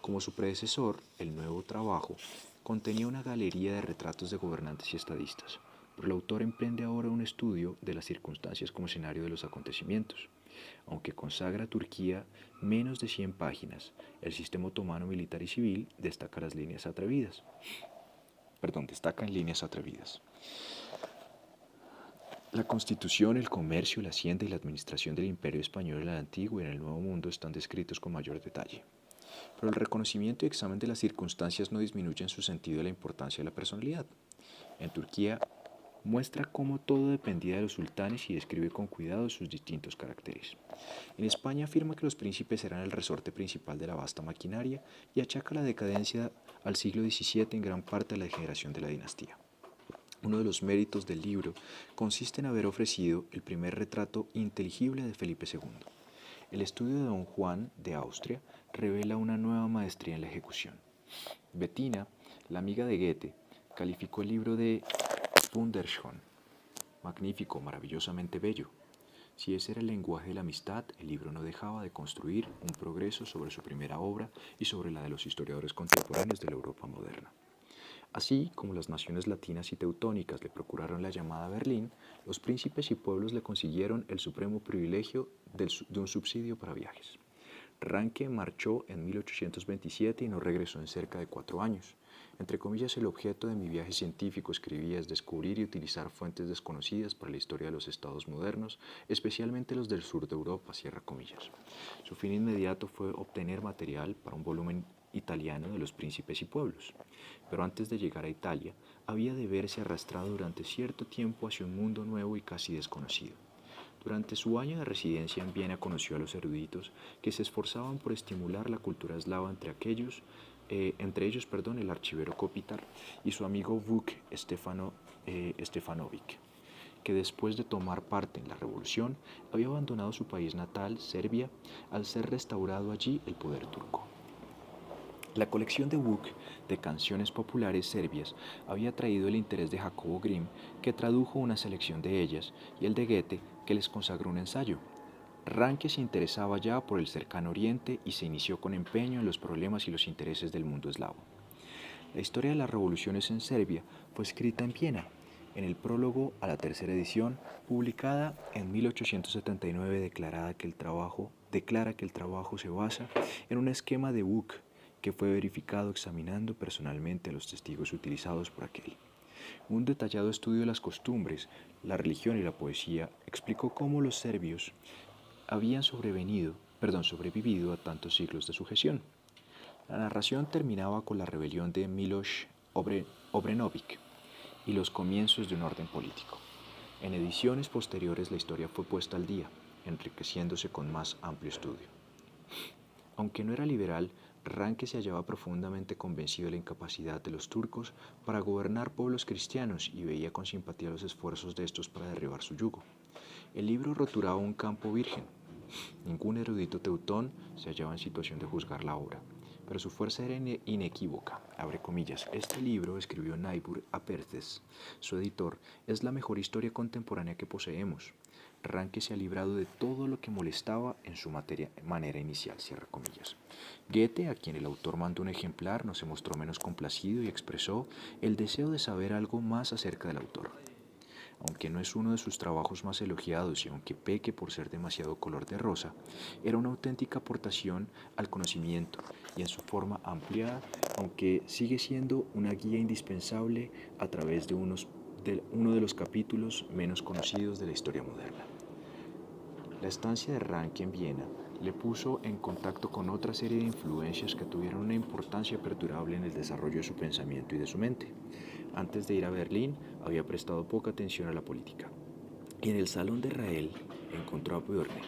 Como su predecesor, el nuevo trabajo contenía una galería de retratos de gobernantes y estadistas, pero el autor emprende ahora un estudio de las circunstancias como escenario de los acontecimientos. Aunque consagra a Turquía menos de 100 páginas, el sistema otomano militar y civil destaca en líneas atrevidas. La constitución, el comercio, la hacienda y la administración del imperio español en el antiguo y en el nuevo mundo están descritos con mayor detalle. Pero el reconocimiento y examen de las circunstancias no disminuyen su sentido y la importancia de la personalidad. En Turquía muestra cómo todo dependía de los sultanes y describe con cuidado sus distintos caracteres. En España afirma que los príncipes eran el resorte principal de la vasta maquinaria y achaca la decadencia al siglo XVII en gran parte a la degeneración de la dinastía. Uno de los méritos del libro consiste en haber ofrecido el primer retrato inteligible de Felipe II. El estudio de Don Juan de Austria revela una nueva maestría en la ejecución. Bettina, la amiga de Goethe, calificó el libro de Wunderschön, magnífico, maravillosamente bello. Si ese era el lenguaje de la amistad, el libro no dejaba de construir un progreso sobre su primera obra y sobre la de los historiadores contemporáneos de la Europa moderna. Así como las naciones latinas y teutónicas le procuraron la llamada a Berlín, los príncipes y pueblos le consiguieron el supremo privilegio de un subsidio para viajes. Ranke marchó en 1827 y no regresó en cerca de 4 años. Entre comillas, el objeto de mi viaje científico, escribía, es descubrir y utilizar fuentes desconocidas para la historia de los estados modernos, especialmente los del sur de Europa, cierra comillas. Su fin inmediato fue obtener material para un volumen italiano de los príncipes y pueblos. Pero antes de llegar a Italia, había de verse arrastrado durante cierto tiempo hacia un mundo nuevo y casi desconocido. Durante su año de residencia en Viena conoció a los eruditos que se esforzaban por estimular la cultura eslava entre ellos el archivero Kopitar y su amigo Vuk Stefanovic, que después de tomar parte en la revolución había abandonado su país natal, Serbia, al ser restaurado allí el poder turco. La colección de Vuk de canciones populares serbias había atraído el interés de Jacobo Grimm, que tradujo una selección de ellas, y el de Goethe, que les consagró un ensayo. Ranke se interesaba ya por el cercano oriente y se inició con empeño en los problemas y los intereses del mundo eslavo. La historia de las revoluciones en Serbia fue escrita en Viena, en el prólogo a la tercera edición, publicada en 1879, declara que el trabajo se basa en un esquema de Vuk que fue verificado examinando personalmente a los testigos utilizados por aquel. Un detallado estudio de las costumbres, la religión y la poesía explicó cómo los serbios habían sobrevivido a tantos siglos de sujeción. La narración terminaba con la rebelión de Miloš Obrenović y los comienzos de un orden político. En ediciones posteriores la historia fue puesta al día, enriqueciéndose con más amplio estudio. Aunque no era liberal, Ranke se hallaba profundamente convencido de la incapacidad de los turcos para gobernar pueblos cristianos y veía con simpatía los esfuerzos de estos para derribar su yugo. El libro roturaba un campo virgen. Ningún erudito teutón se hallaba en situación de juzgar la obra, pero su fuerza era inequívoca. Abre comillas, este libro, escribió Naibur Apertes, su editor, es la mejor historia contemporánea que poseemos. Ranke se ha librado de todo lo que molestaba en su manera inicial, cierra comillas. Goethe, a quien el autor mandó un ejemplar, no se mostró menos complacido y expresó el deseo de saber algo más acerca del autor. Aunque no es uno de sus trabajos más elogiados y aunque peque por ser demasiado color de rosa, era una auténtica aportación al conocimiento y en su forma ampliada, aunque sigue siendo una guía indispensable a través de uno de los capítulos menos conocidos de la historia moderna. La estancia de Ranke en Viena le puso en contacto con otra serie de influencias que tuvieron una importancia perdurable en el desarrollo de su pensamiento y de su mente. Antes de ir a Berlín, había prestado poca atención a la política. Y en el Salón de Rael encontró a Bourne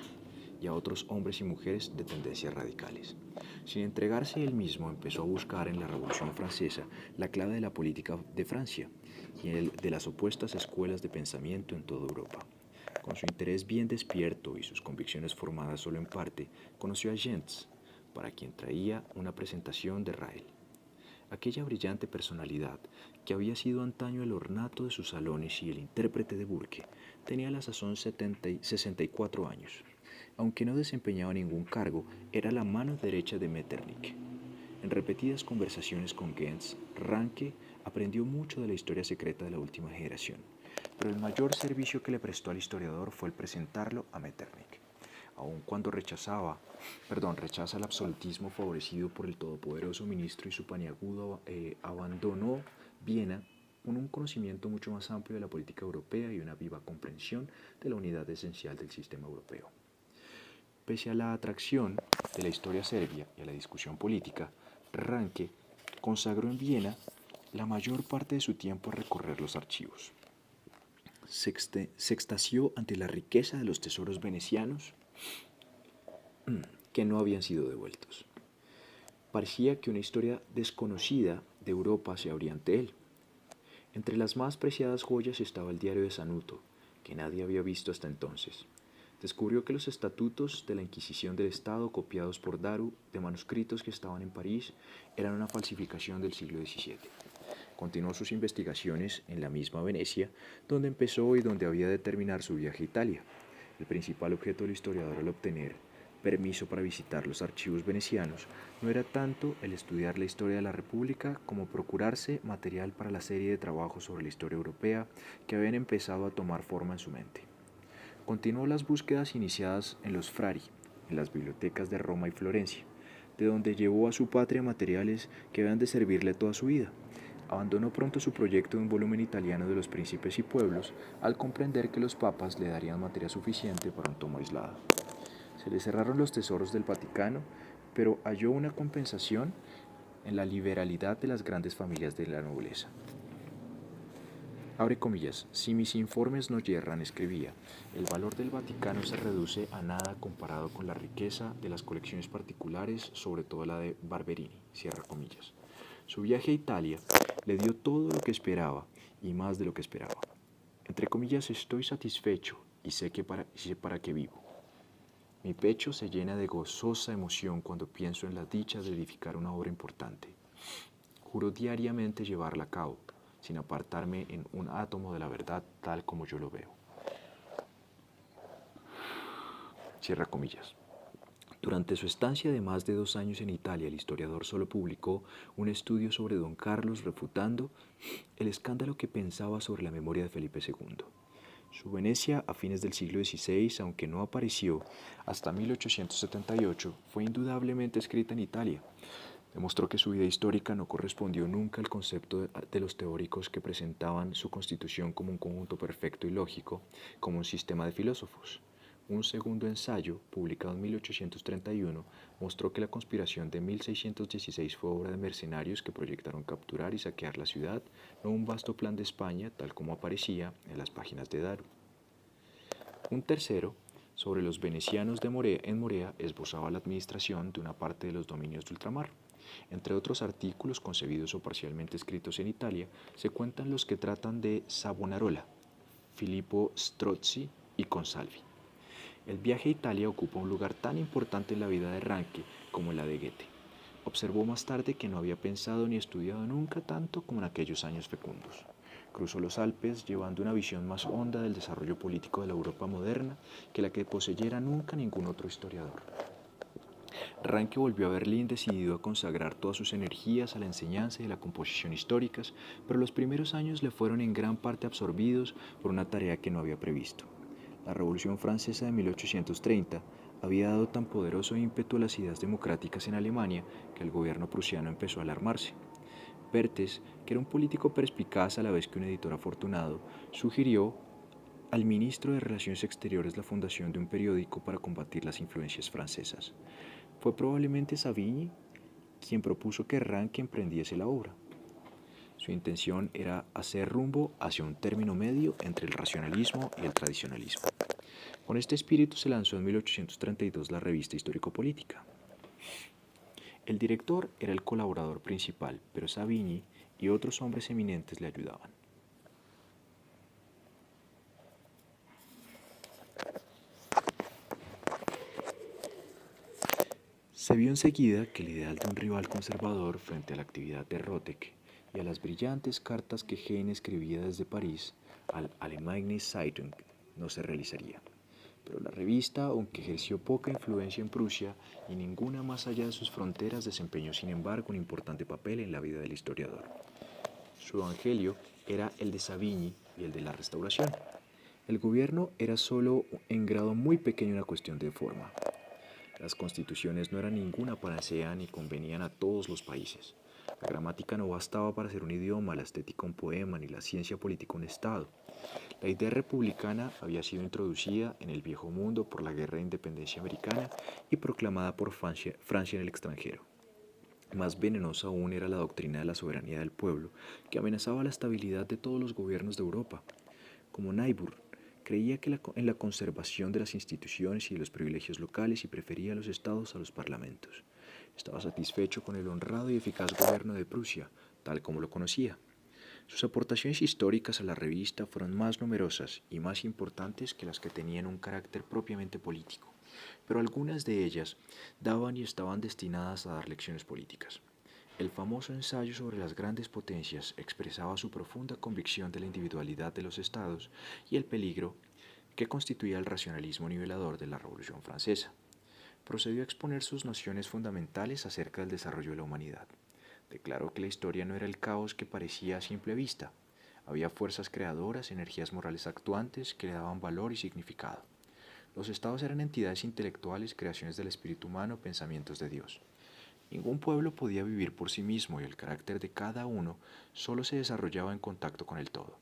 y a otros hombres y mujeres de tendencias radicales. Sin entregarse él mismo, empezó a buscar en la Revolución Francesa la clave de la política de Francia y de las opuestas escuelas de pensamiento en toda Europa. Con su interés bien despierto y sus convicciones formadas solo en parte, conoció a Gentz, para quien traía una presentación de Rael. Aquella brillante personalidad, que había sido antaño el ornato de sus salones y el intérprete de Burke, tenía a la sazón 64 años. Aunque no desempeñaba ningún cargo, era la mano derecha de Metternich. En repetidas conversaciones con Gentz, Ranke aprendió mucho de la historia secreta de la última generación, pero el mayor servicio que le prestó al historiador fue el presentarlo a Metternich. Aun cuando rechaza el absolutismo favorecido por el todopoderoso ministro y su paniagudo abandonó Viena con un conocimiento mucho más amplio de la política europea y una viva comprensión de la unidad esencial del sistema europeo. Pese a la atracción de la historia serbia y a la discusión política, Ranke consagró en Viena la mayor parte de su tiempo a recorrer los archivos. Se extasió ante la riqueza de los tesoros venecianos que no habían sido devueltos. Parecía que una historia desconocida de Europa se abría ante él. Entre las más preciadas joyas estaba el diario de Sanuto, que nadie había visto hasta entonces. Descubrió que los estatutos de la Inquisición del Estado, copiados por Daru de manuscritos que estaban en París, eran una falsificación del siglo XVII. Continuó sus investigaciones en la misma Venecia, donde empezó y donde había de terminar su viaje a Italia. El principal objeto del historiador al obtener permiso para visitar los archivos venecianos no era tanto el estudiar la historia de la República como procurarse material para la serie de trabajos sobre la historia europea que habían empezado a tomar forma en su mente. Continuó las búsquedas iniciadas en los Frari, en las bibliotecas de Roma y Florencia, de donde llevó a su patria materiales que habían de servirle toda su vida. Abandonó pronto su proyecto de un volumen italiano de los príncipes y pueblos al comprender que los papas le darían materia suficiente para un tomo aislado. Se le cerraron los tesoros del Vaticano, pero halló una compensación en la liberalidad de las grandes familias de la nobleza. Abre comillas, si mis informes no yerran, escribía, el valor del Vaticano se reduce a nada comparado con la riqueza de las colecciones particulares, sobre todo la de Barberini, cierra comillas. Su viaje a Italia le dio todo lo que esperaba y más de lo que esperaba. Entre comillas, estoy satisfecho y sé para qué vivo. Mi pecho se llena de gozosa emoción cuando pienso en la dicha de edificar una obra importante. Juro diariamente llevarla a cabo, sin apartarme en un átomo de la verdad tal como yo lo veo. Cierra comillas. Durante su estancia de más de 2 años en Italia, el historiador solo publicó un estudio sobre Don Carlos refutando el escándalo que pensaba sobre la memoria de Felipe II. Su Venecia a fines del siglo XVI, aunque no apareció hasta 1878, fue indudablemente escrita en Italia. Demostró que su vida histórica no correspondió nunca al concepto de los teóricos que presentaban su constitución como un conjunto perfecto y lógico, como un sistema de filósofos. Un segundo ensayo, publicado en 1831, mostró que la conspiración de 1616 fue obra de mercenarios que proyectaron capturar y saquear la ciudad, no un vasto plan de España, tal como aparecía en las páginas de Daru. Un tercero, sobre los venecianos en Morea, esbozaba la administración de una parte de los dominios de ultramar. Entre otros artículos concebidos o parcialmente escritos en Italia, se cuentan los que tratan de Savonarola, Filippo Strozzi y Consalvi. El viaje a Italia ocupa un lugar tan importante en la vida de Ranke como en la de Goethe. Observó más tarde que no había pensado ni estudiado nunca tanto como en aquellos años fecundos. Cruzó los Alpes llevando una visión más honda del desarrollo político de la Europa moderna que la que poseyera nunca ningún otro historiador. Ranke volvió a Berlín decidido a consagrar todas sus energías a la enseñanza y a la composición históricas, pero los primeros años le fueron en gran parte absorbidos por una tarea que no había previsto. La Revolución Francesa de 1830 había dado tan poderoso ímpetu a las ideas democráticas en Alemania que el gobierno prusiano empezó a alarmarse. Berthes, que era un político perspicaz a la vez que un editor afortunado, sugirió al ministro de Relaciones Exteriores la fundación de un periódico para combatir las influencias francesas. Fue probablemente Savigny quien propuso que Ranke emprendiese la obra. Su intención era hacer rumbo hacia un término medio entre el racionalismo y el tradicionalismo. Con este espíritu se lanzó en 1832 la revista Histórico-Política. El director era el colaborador principal, pero Savigny y otros hombres eminentes le ayudaban. Se vio enseguida que el ideal de un rival conservador frente a la actividad de Rotek y a las brillantes cartas que Heine escribía desde París al Allgemeine Zeitung no se realizaría. Pero la revista, aunque ejerció poca influencia en Prusia y ninguna más allá de sus fronteras, desempeñó sin embargo un importante papel en la vida del historiador. Su evangelio era el de Savigny y el de la Restauración. El gobierno era solo en grado muy pequeño una cuestión de forma. Las constituciones no eran ninguna panacea ni convenían a todos los países. La gramática no bastaba para ser un idioma, la estética un poema, ni la ciencia política un estado. La idea republicana había sido introducida en el viejo mundo por la Guerra de Independencia Americana y proclamada por Francia en el extranjero. Más venenosa aún era la doctrina de la soberanía del pueblo, que amenazaba la estabilidad de todos los gobiernos de Europa. Como Niebuhr, creía en la conservación de las instituciones y de los privilegios locales y prefería a los estados a los parlamentos. Estaba satisfecho con el honrado y eficaz gobierno de Prusia, tal como lo conocía. Sus aportaciones históricas a la revista fueron más numerosas y más importantes que las que tenían un carácter propiamente político, pero algunas de ellas daban y estaban destinadas a dar lecciones políticas. El famoso ensayo sobre las grandes potencias expresaba su profunda convicción de la individualidad de los estados y el peligro que constituía el racionalismo nivelador de la Revolución Francesa. Procedió a exponer sus nociones fundamentales acerca del desarrollo de la humanidad. Declaró que la historia no era el caos que parecía a simple vista. Había fuerzas creadoras, energías morales actuantes que le daban valor y significado. Los estados eran entidades intelectuales, creaciones del espíritu humano, pensamientos de Dios. Ningún pueblo podía vivir por sí mismo y el carácter de cada uno solo se desarrollaba en contacto con el todo.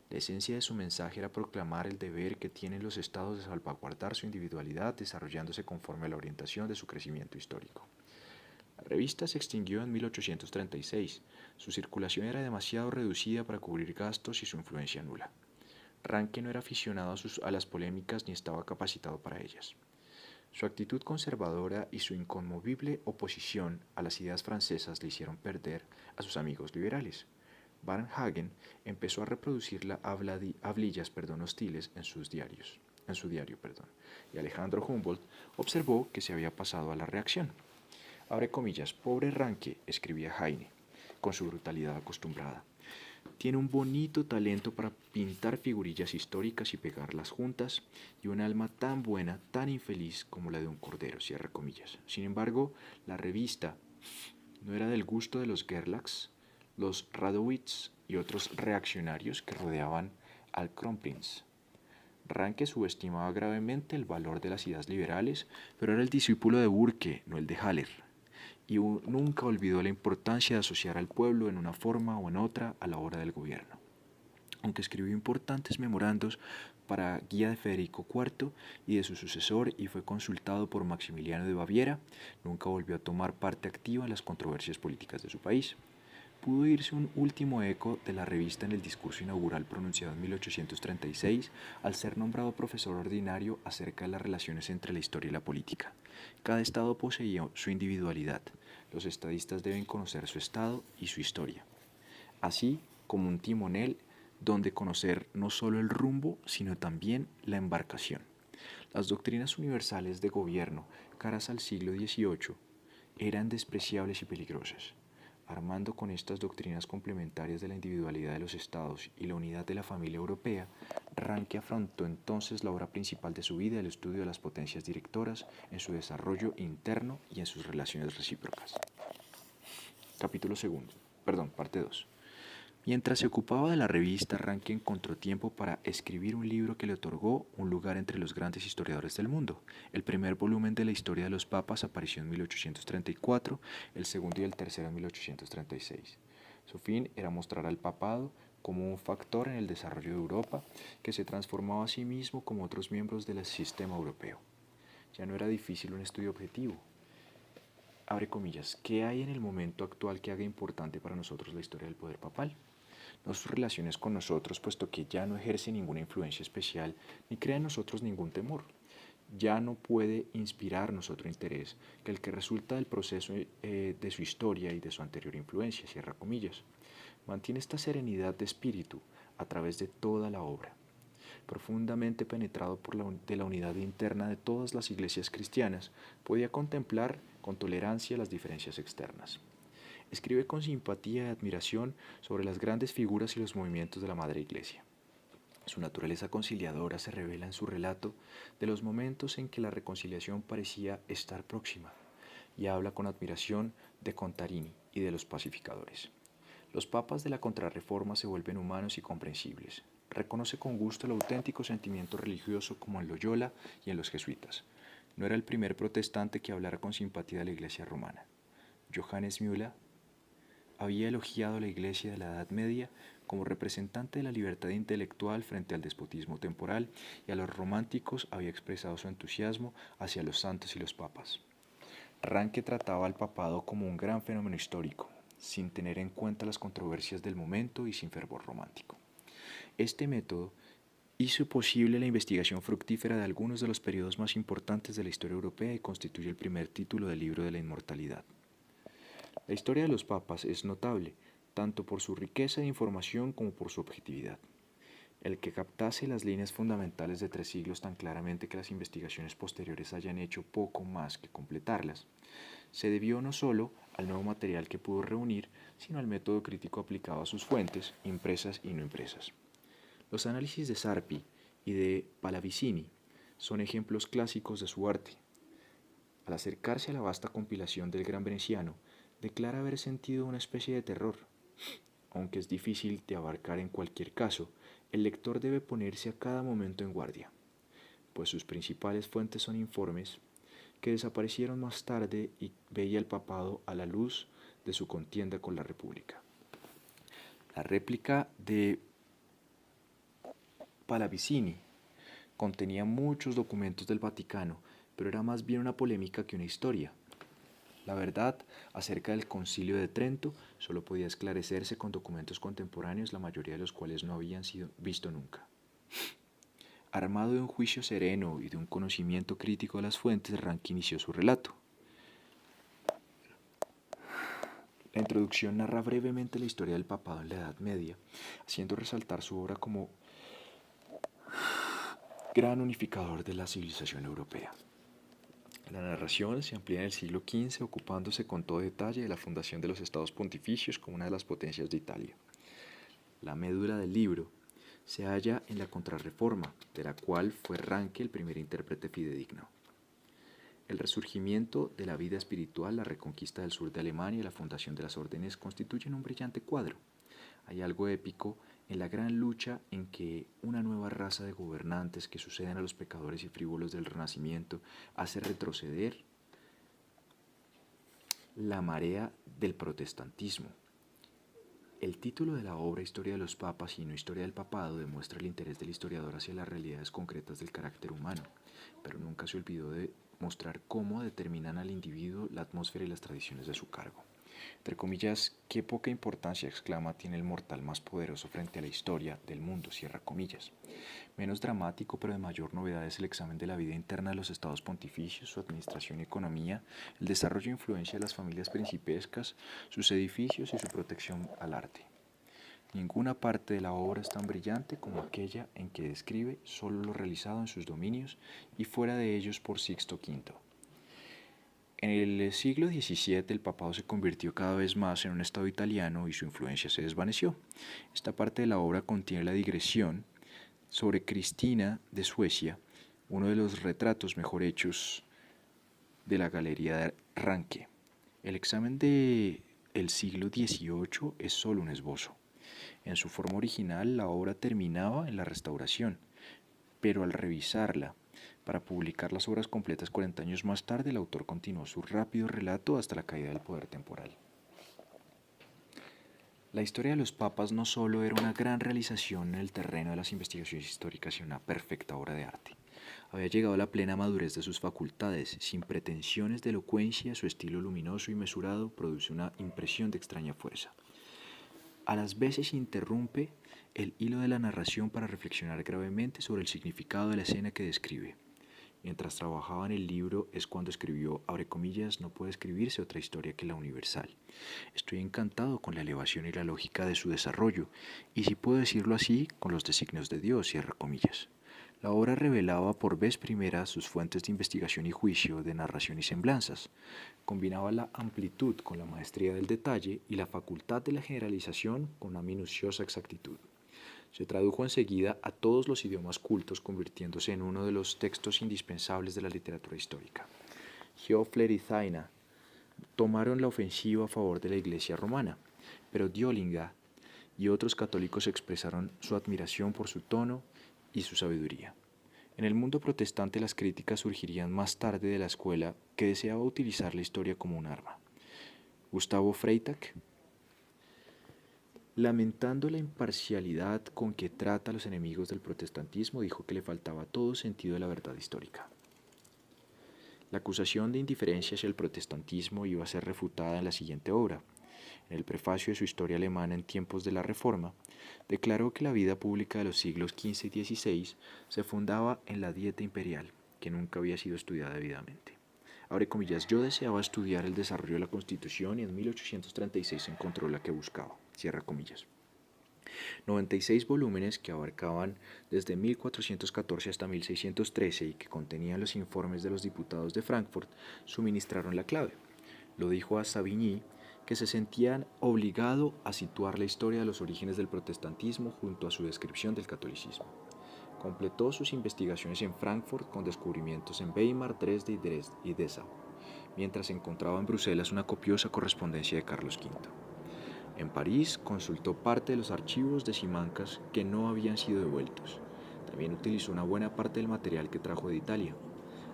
La esencia de su mensaje era proclamar el deber que tienen los estados de salvaguardar su individualidad desarrollándose conforme a la orientación de su crecimiento histórico. La revista se extinguió en 1836. Su circulación era demasiado reducida para cubrir gastos y su influencia nula. Ranke no era aficionado a las polémicas ni estaba capacitado para ellas. Su actitud conservadora y su inconmovible oposición a las ideas francesas le hicieron perder a sus amigos liberales. Varnhagen empezó a reproducir las hablillas hostiles en su diario, y Alejandro Humboldt observó que se había pasado a la reacción. Abre comillas, pobre Ranke, escribía Heine, con su brutalidad acostumbrada. Tiene un bonito talento para pintar figurillas históricas y pegarlas juntas, y un alma tan buena, tan infeliz como la de un cordero, cierra comillas. Sin embargo, la revista no era del gusto de los Gerlachs, los Radowitz y otros reaccionarios que rodeaban al Kronprinz. Ranke subestimaba gravemente el valor de las ideas liberales, pero era el discípulo de Burke, no el de Haller, y nunca olvidó la importancia de asociar al pueblo en una forma o en otra a la hora del gobierno. Aunque escribió importantes memorandos para guía de Federico IV y de su sucesor y fue consultado por Maximiliano de Baviera, nunca volvió a tomar parte activa en las controversias políticas de su país. Pudo oírse un último eco de la revista en el discurso inaugural pronunciado en 1836 al ser nombrado profesor ordinario acerca de las relaciones entre la historia y la política. Cada estado poseía su individualidad. Los estadistas deben conocer su estado y su historia, así como un timonel donde conocer no solo el rumbo, sino también la embarcación. Las doctrinas universales de gobierno, caras al siglo XVIII, eran despreciables y peligrosas. Armando con estas doctrinas complementarias de la individualidad de los estados y la unidad de la familia europea, Ranke afrontó entonces la obra principal de su vida, el estudio de las potencias directoras en su desarrollo interno y en sus relaciones recíprocas. Parte 2. Mientras se ocupaba de la revista, Ranke encontró tiempo para escribir un libro que le otorgó un lugar entre los grandes historiadores del mundo. El primer volumen de la historia de los papas apareció en 1834, el segundo y el tercero en 1836. Su fin era mostrar al papado como un factor en el desarrollo de Europa que se transformaba a sí mismo como otros miembros del sistema europeo. Ya no era difícil un estudio objetivo. Abre comillas, ¿qué hay en el momento actual que haga importante para nosotros la historia del poder papal? No sus relaciones con nosotros, puesto que ya no ejerce ninguna influencia especial ni crea en nosotros ningún temor. Ya no puede inspirarnos otro interés que el que resulta del proceso de su historia y de su anterior influencia, cierra comillas. Mantiene esta serenidad de espíritu a través de toda la obra. Profundamente penetrado de la unidad interna de todas las iglesias cristianas, podía contemplar con tolerancia las diferencias externas. Escribe con simpatía y admiración sobre las grandes figuras y los movimientos de la Madre Iglesia. Su naturaleza conciliadora se revela en su relato de los momentos en que la reconciliación parecía estar próxima, y habla con admiración de Contarini y de los pacificadores. Los papas de la Contrarreforma se vuelven humanos y comprensibles. Reconoce con gusto el auténtico sentimiento religioso como en Loyola y en los jesuitas. No era el primer protestante que hablara con simpatía de la Iglesia romana. Johannes Müller había elogiado a la Iglesia de la Edad Media como representante de la libertad intelectual frente al despotismo temporal, y a los románticos había expresado su entusiasmo hacia los santos y los papas. Ranke trataba al papado como un gran fenómeno histórico, sin tener en cuenta las controversias del momento y sin fervor romántico. Este método hizo posible la investigación fructífera de algunos de los periodos más importantes de la historia europea y constituye el primer título del libro de la inmortalidad. La historia de los papas es notable, tanto por su riqueza de información como por su objetividad. El que captase las líneas fundamentales de 3 siglos tan claramente que las investigaciones posteriores hayan hecho poco más que completarlas, se debió no solo al nuevo material que pudo reunir, sino al método crítico aplicado a sus fuentes, impresas y no impresas. Los análisis de Sarpi y de Pallavicini son ejemplos clásicos de su arte. Al acercarse a la vasta compilación del gran veneciano, declara haber sentido una especie de terror. Aunque es difícil de abarcar en cualquier caso, el lector debe ponerse a cada momento en guardia, pues sus principales fuentes son informes que desaparecieron más tarde y veía el papado a la luz de su contienda con la República. La réplica de Pallavicini contenía muchos documentos del Vaticano, pero era más bien una polémica que una historia. La verdad acerca del Concilio de Trento solo podía esclarecerse con documentos contemporáneos, la mayoría de los cuales no habían sido visto nunca. Armado de un juicio sereno y de un conocimiento crítico de las fuentes, Ranke inició su relato. La introducción narra brevemente la historia del papado en la Edad Media, haciendo resaltar su obra como gran unificador de la civilización europea. La narración se amplía en el siglo XV, ocupándose con todo detalle de la fundación de los estados pontificios como una de las potencias de Italia. La médula del libro se halla en la Contrarreforma, de la cual fue Ranke el primer intérprete fidedigno. El resurgimiento de la vida espiritual, la reconquista del sur de Alemania y la fundación de las órdenes constituyen un brillante cuadro. Hay algo épico en la gran lucha en que una nueva raza de gobernantes que suceden a los pecadores y frívolos del Renacimiento hace retroceder la marea del protestantismo. El título de la obra Historia de los Papas y no Historia del Papado demuestra el interés del historiador hacia las realidades concretas del carácter humano, pero nunca se olvidó de mostrar cómo determinan al individuo la atmósfera y las tradiciones de su cargo. Entre comillas, qué poca importancia, exclama, tiene el mortal más poderoso frente a la historia del mundo, cierra comillas. Menos dramático, pero de mayor novedad, es el examen de la vida interna de los estados pontificios, su administración y economía, el desarrollo e influencia de las familias principescas, sus edificios y su protección al arte. Ninguna parte de la obra es tan brillante como aquella en que describe solo lo realizado en sus dominios y fuera de ellos por Sixto V. En el siglo XVII el papado se convirtió cada vez más en un estado italiano y su influencia se desvaneció. Esta parte de la obra contiene la digresión sobre Cristina de Suecia, uno de los retratos mejor hechos de la galería de Ranke. El examen del siglo XVIII es solo un esbozo. En su forma original la obra terminaba en la Restauración, pero al revisarla para publicar las obras completas 40 años más tarde, el autor continuó su rápido relato hasta la caída del poder temporal. La historia de los papas no solo era una gran realización en el terreno de las investigaciones históricas, sino una perfecta obra de arte. Había llegado a la plena madurez de sus facultades, sin pretensiones de elocuencia, su estilo luminoso y mesurado produce una impresión de extraña fuerza. A las veces interrumpe el hilo de la narración para reflexionar gravemente sobre el significado de la escena que describe. Mientras trabajaba en el libro es cuando escribió, abre comillas, no puede escribirse otra historia que la universal. Estoy encantado con la elevación y la lógica de su desarrollo, y si puedo decirlo así, con los designios de Dios, cierra comillas. La obra revelaba por vez primera sus fuentes de investigación y juicio, de narración y semblanzas. Combinaba la amplitud con la maestría del detalle y la facultad de la generalización con una minuciosa exactitud. Se tradujo enseguida a todos los idiomas cultos, convirtiéndose en uno de los textos indispensables de la literatura histórica. Geoffler y Zaina tomaron la ofensiva a favor de la Iglesia romana, pero Diolinga y otros católicos expresaron su admiración por su tono y su sabiduría. En el mundo protestante las críticas surgirían más tarde de la escuela que deseaba utilizar la historia como un arma. Gustavo Freytag, lamentando la imparcialidad con que trata a los enemigos del protestantismo, dijo que le faltaba todo sentido de la verdad histórica. La acusación de indiferencia hacia el protestantismo iba a ser refutada en la siguiente obra. En el prefacio de su historia alemana en tiempos de la Reforma, declaró que la vida pública de los siglos XV y XVI se fundaba en la dieta imperial, que nunca había sido estudiada debidamente. Abre comillas, yo deseaba estudiar el desarrollo de la Constitución y en 1836 encontró la que buscaba, cierra comillas. 96 volúmenes que abarcaban desde 1414 hasta 1613 y que contenían los informes de los diputados de Frankfurt, suministraron la clave. Lo dijo a Savigny, que se sentían obligado a situar la historia de los orígenes del protestantismo junto a su descripción del catolicismo. Completó sus investigaciones en Frankfurt con descubrimientos en Weimar, Dresde y Dessau, mientras encontraba en Bruselas una copiosa correspondencia de Carlos V. En París consultó parte de los archivos de Simancas que no habían sido devueltos. También utilizó una buena parte del material que trajo de Italia.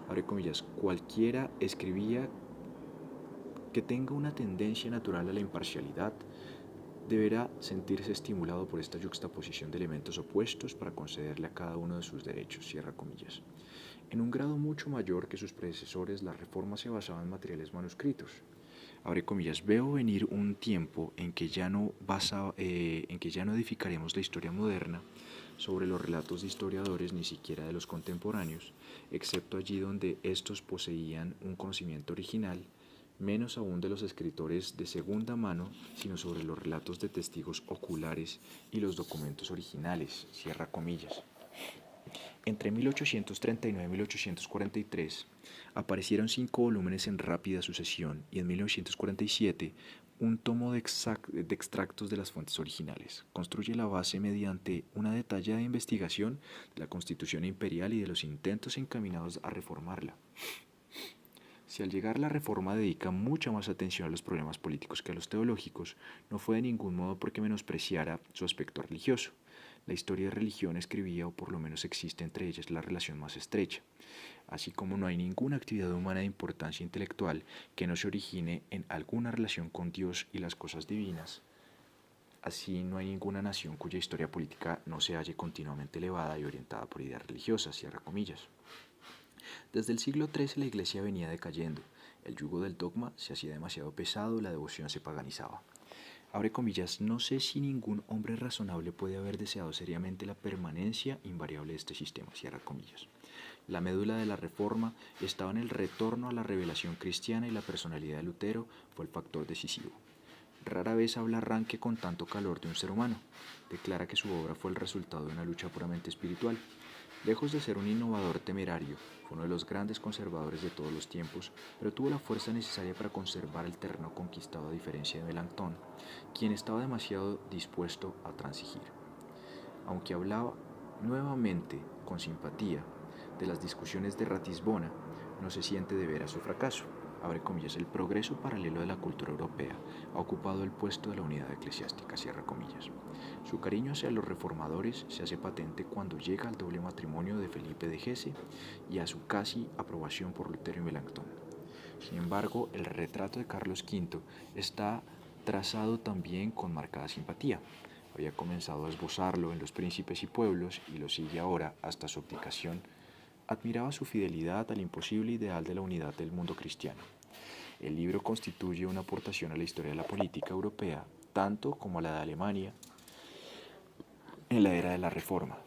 Abre comillas, cualquiera escribía que tenga una tendencia natural a la imparcialidad deberá sentirse estimulado por esta yuxtaposición de elementos opuestos para concederle a cada uno de sus derechos, cierra comillas. En un grado mucho mayor que sus predecesores, la reforma se basaba en materiales manuscritos. Abre comillas, veo venir un tiempo en que ya no edificaremos la historia moderna sobre los relatos de historiadores, ni siquiera de los contemporáneos, excepto allí donde estos poseían un conocimiento original, menos aún de los escritores de segunda mano, sino sobre los relatos de testigos oculares y los documentos originales, cierra comillas. Entre 1839 y 1843 aparecieron 5 volúmenes en rápida sucesión y en 1947 un tomo de extractos de las fuentes originales. Construye la base mediante una detallada investigación de la Constitución imperial y de los intentos encaminados a reformarla. Si al llegar la Reforma dedica mucha más atención a los problemas políticos que a los teológicos, no fue de ningún modo porque menospreciara su aspecto religioso. La historia de religión escribía, o por lo menos existe entre ellas, la relación más estrecha. Así como no hay ninguna actividad humana de importancia intelectual que no se origine en alguna relación con Dios y las cosas divinas, así no hay ninguna nación cuya historia política no se halle continuamente elevada y orientada por ideas religiosas, cierra comillas. Desde el siglo XIII la Iglesia venía decayendo, el yugo del dogma se hacía demasiado pesado, la devoción se paganizaba. Abre comillas, no sé si ningún hombre razonable puede haber deseado seriamente la permanencia invariable de este sistema, cierra comillas. La médula de la Reforma estaba en el retorno a la revelación cristiana y la personalidad de Lutero fue el factor decisivo. Rara vez habla Ranke con tanto calor de un ser humano. Declara que su obra fue el resultado de una lucha puramente espiritual. Lejos de ser un innovador temerario, fue uno de los grandes conservadores de todos los tiempos, pero tuvo la fuerza necesaria para conservar el terreno conquistado a diferencia de Melanchthon, quien estaba demasiado dispuesto a transigir. Aunque hablaba nuevamente con simpatía de las discusiones de Ratisbona, no se siente de veras su fracaso. Abre comillas, el progreso paralelo de la cultura europea ha ocupado el puesto de la unidad eclesiástica, cierra comillas. Su cariño hacia los reformadores se hace patente cuando llega al doble matrimonio de Felipe de Hesse y a su casi aprobación por Lutero y Melanchthon. Sin embargo, el retrato de Carlos V está trazado también con marcada simpatía. Había comenzado a esbozarlo en Los Príncipes y Pueblos y lo sigue ahora hasta su abdicación. Admiraba su fidelidad al imposible ideal de la unidad del mundo cristiano. El libro constituye una aportación a la historia de la política europea, tanto como a la de Alemania en la era de la Reforma.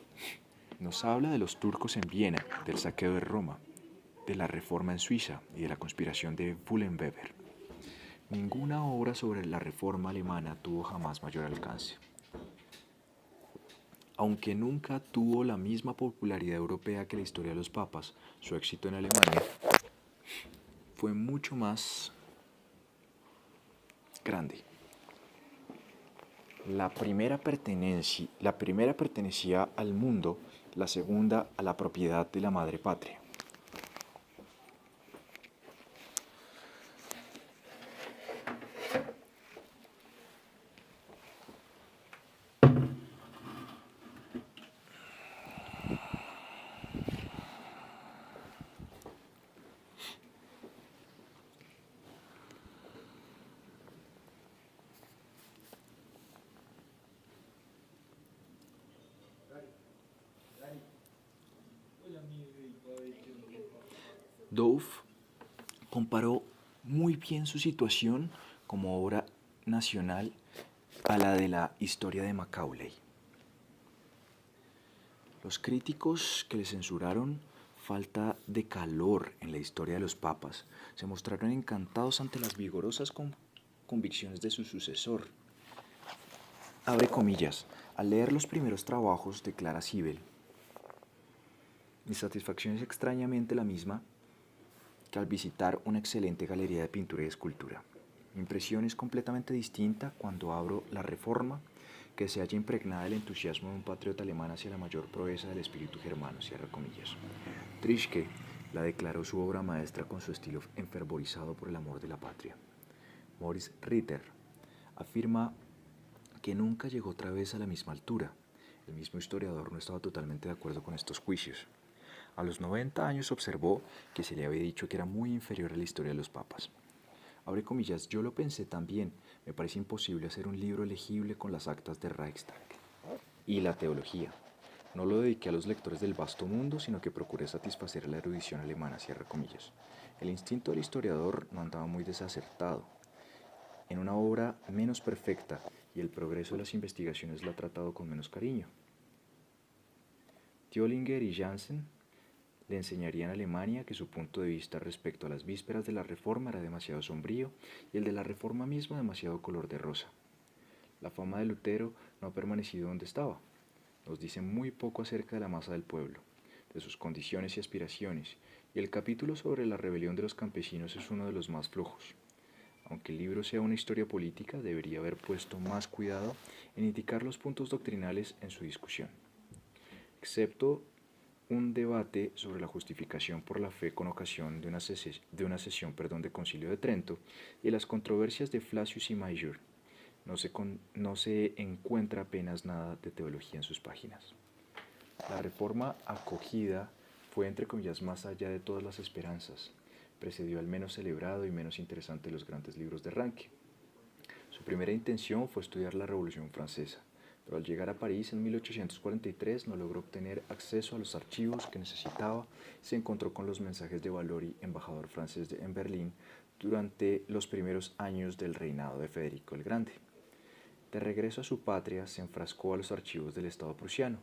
Nos habla de los turcos en Viena, del saqueo de Roma, de la Reforma en Suiza y de la conspiración de Wollenweber. Ninguna obra sobre la Reforma alemana tuvo jamás mayor alcance. Aunque nunca tuvo la misma popularidad europea que la historia de los papas, su éxito en Alemania fue mucho más grande. La primera pertenecía al mundo, la segunda a la propiedad de la madre patria. Dove comparó muy bien su situación como obra nacional a la de la historia de Macaulay. Los críticos que le censuraron falta de calor en la historia de los papas se mostraron encantados ante las vigorosas convicciones de su sucesor. Abre comillas, al leer los primeros trabajos de Clara Sibel, mi satisfacción es extrañamente la misma que al visitar una excelente galería de pintura y escultura. Mi impresión es completamente distinta cuando abro La Reforma, que se halla impregnada del entusiasmo de un patriota alemán hacia la mayor proeza del espíritu germano, cierra comillas. Trischke la declaró su obra maestra con su estilo enfervorizado por el amor de la patria. Moritz Ritter afirma que nunca llegó otra vez a la misma altura. El mismo historiador no estaba totalmente de acuerdo con estos juicios. A los 90 años observó que se le había dicho que era muy inferior a la historia de los papas. Abre comillas, yo lo pensé también, me parece imposible hacer un libro legible con las actas de Reichstag y la teología. No lo dediqué a los lectores del vasto mundo, sino que procuré satisfacer a la erudición alemana, cierra comillas. El instinto del historiador no andaba muy desacertado. En una obra menos perfecta y el progreso de las investigaciones la ha tratado con menos cariño. Thiolinger y Janssen le enseñarían a Alemania que su punto de vista respecto a las vísperas de la Reforma era demasiado sombrío y el de la Reforma misma demasiado color de rosa. La fama de Lutero no ha permanecido donde estaba. Nos dice muy poco acerca de la masa del pueblo, de sus condiciones y aspiraciones, y el capítulo sobre la rebelión de los campesinos es uno de los más flojos. Aunque el libro sea una historia política, debería haber puesto más cuidado en indicar los puntos doctrinales en su discusión. Excepto un debate sobre la justificación por la fe con ocasión de una sesión de Concilio de Trento y las controversias de Flacius y Major. No se encuentra apenas nada de teología en sus páginas. La reforma acogida fue entre comillas más allá de todas las esperanzas. Precedió al menos celebrado y menos interesante de los grandes libros de Ranke. Su primera intención fue estudiar la Revolución Francesa, pero al llegar a París en 1843 no logró obtener acceso a los archivos que necesitaba y se encontró con los mensajes de Valory, embajador francés en Berlín, durante los primeros años del reinado de Federico el Grande. De regreso a su patria, se enfrascó a los archivos del Estado prusiano,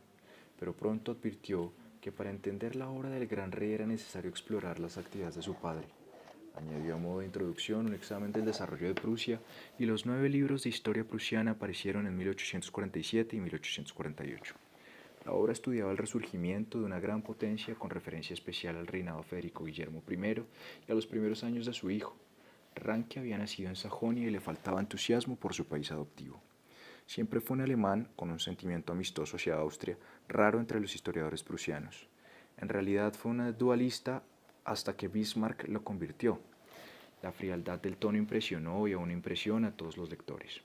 pero pronto advirtió que para entender la obra del gran rey era necesario explorar las actividades de su padre. Añadió a modo de introducción un examen del desarrollo de Prusia y los 9 libros de historia prusiana aparecieron en 1847 y 1848. La obra estudiaba el resurgimiento de una gran potencia con referencia especial al reinado de Federico Guillermo I y a los primeros años de su hijo. Ranke había nacido en Sajonia y le faltaba entusiasmo por su país adoptivo. Siempre fue un alemán con un sentimiento amistoso hacia Austria, raro entre los historiadores prusianos. En realidad fue un dualista hasta que Bismarck lo convirtió. La frialdad del tono impresionó y aún impresiona a todos los lectores.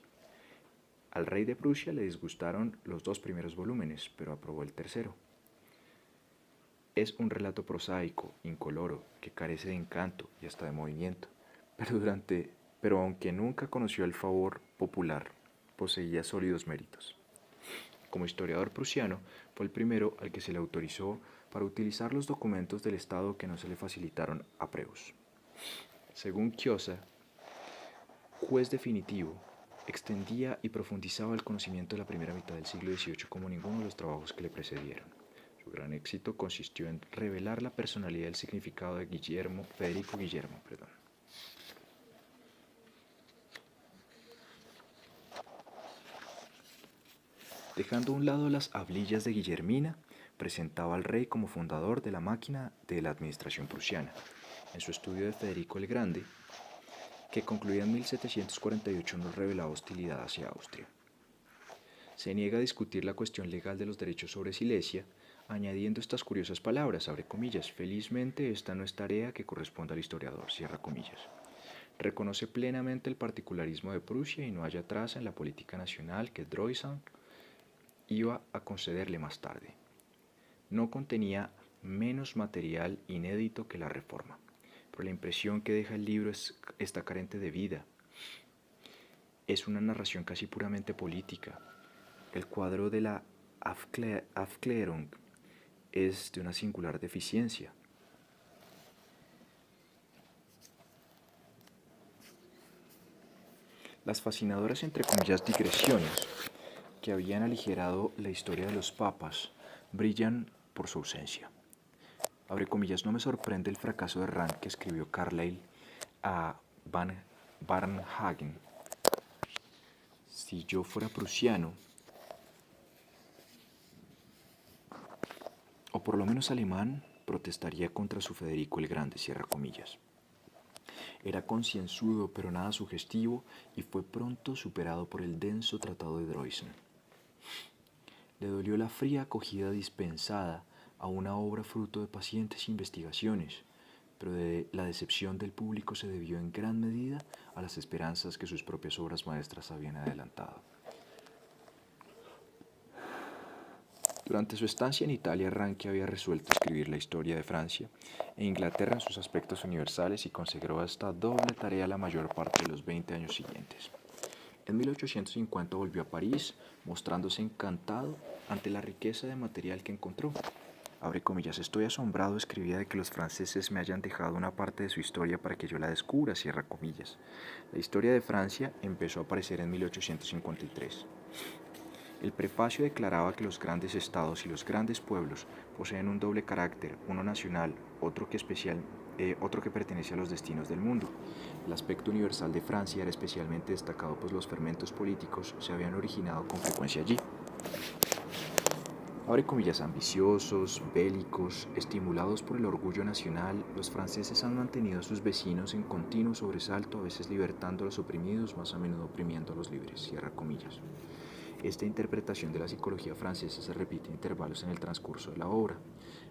Al rey de Prusia le disgustaron los 2 primeros volúmenes, pero aprobó el tercero. Es un relato prosaico, incoloro, que carece de encanto y hasta de movimiento, pero aunque nunca conoció el favor popular poseía sólidos méritos. Como historiador prusiano, fue el primero al que se le autorizó para utilizar los documentos del Estado que no se le facilitaron a Preus. Según Kiosa, juez definitivo, extendía y profundizaba el conocimiento de la primera mitad del siglo XVIII como ninguno de los trabajos que le precedieron. Su gran éxito consistió en revelar la personalidad y el significado de Federico Guillermo. Dejando a un lado las hablillas de Guillermina, presentaba al rey como fundador de la máquina de la administración prusiana. En su estudio de Federico el Grande, que concluía en 1748, no revelaba hostilidad hacia Austria. Se niega a discutir la cuestión legal de los derechos sobre Silesia, añadiendo estas curiosas palabras, abre comillas, felizmente esta no es tarea que corresponda al historiador, cierra comillas. Reconoce plenamente el particularismo de Prusia y no halla traza en la política nacional que Droysen iba a concederle más tarde. No contenía menos material inédito que la Reforma, pero la impresión que deja el libro está carente de vida. Es una narración casi puramente política. El cuadro de la Aufklärung es de una singular deficiencia. Las fascinadoras, entre comillas, digresiones que habían aligerado la historia de los papas brillan por su ausencia. Abre comillas, no me sorprende el fracaso de Rand que escribió Carlyle a Varnhagen. Si yo fuera prusiano, o por lo menos alemán, protestaría contra su Federico el Grande, cierra comillas. Era concienzudo pero nada sugestivo y fue pronto superado por el denso tratado de Droysen. Le dolió la fría acogida dispensada a una obra fruto de pacientes investigaciones, pero la decepción del público se debió en gran medida a las esperanzas que sus propias obras maestras habían adelantado. Durante su estancia en Italia, Ranke había resuelto escribir la historia de Francia e Inglaterra en sus aspectos universales y consagró a esta doble tarea la mayor parte de los 20 años siguientes. En 1850 volvió a París, mostrándose encantado ante la riqueza de material que encontró. Abre comillas, estoy asombrado, escribía, de que los franceses me hayan dejado una parte de su historia para que yo la descubra, cierra comillas. La historia de Francia empezó a aparecer en 1853. El prefacio declaraba que los grandes estados y los grandes pueblos poseen un doble carácter, uno nacional, otro que pertenece a los destinos del mundo. El aspecto universal de Francia era especialmente destacado, pues los fermentos políticos se habían originado con frecuencia allí. Abre comillas, ambiciosos, bélicos, estimulados por el orgullo nacional, los franceses han mantenido a sus vecinos en continuo sobresalto, a veces libertando a los oprimidos, más a menudo oprimiendo a los libres, cierra comillas. Esta interpretación de la psicología francesa se repite a intervalos en el transcurso de la obra.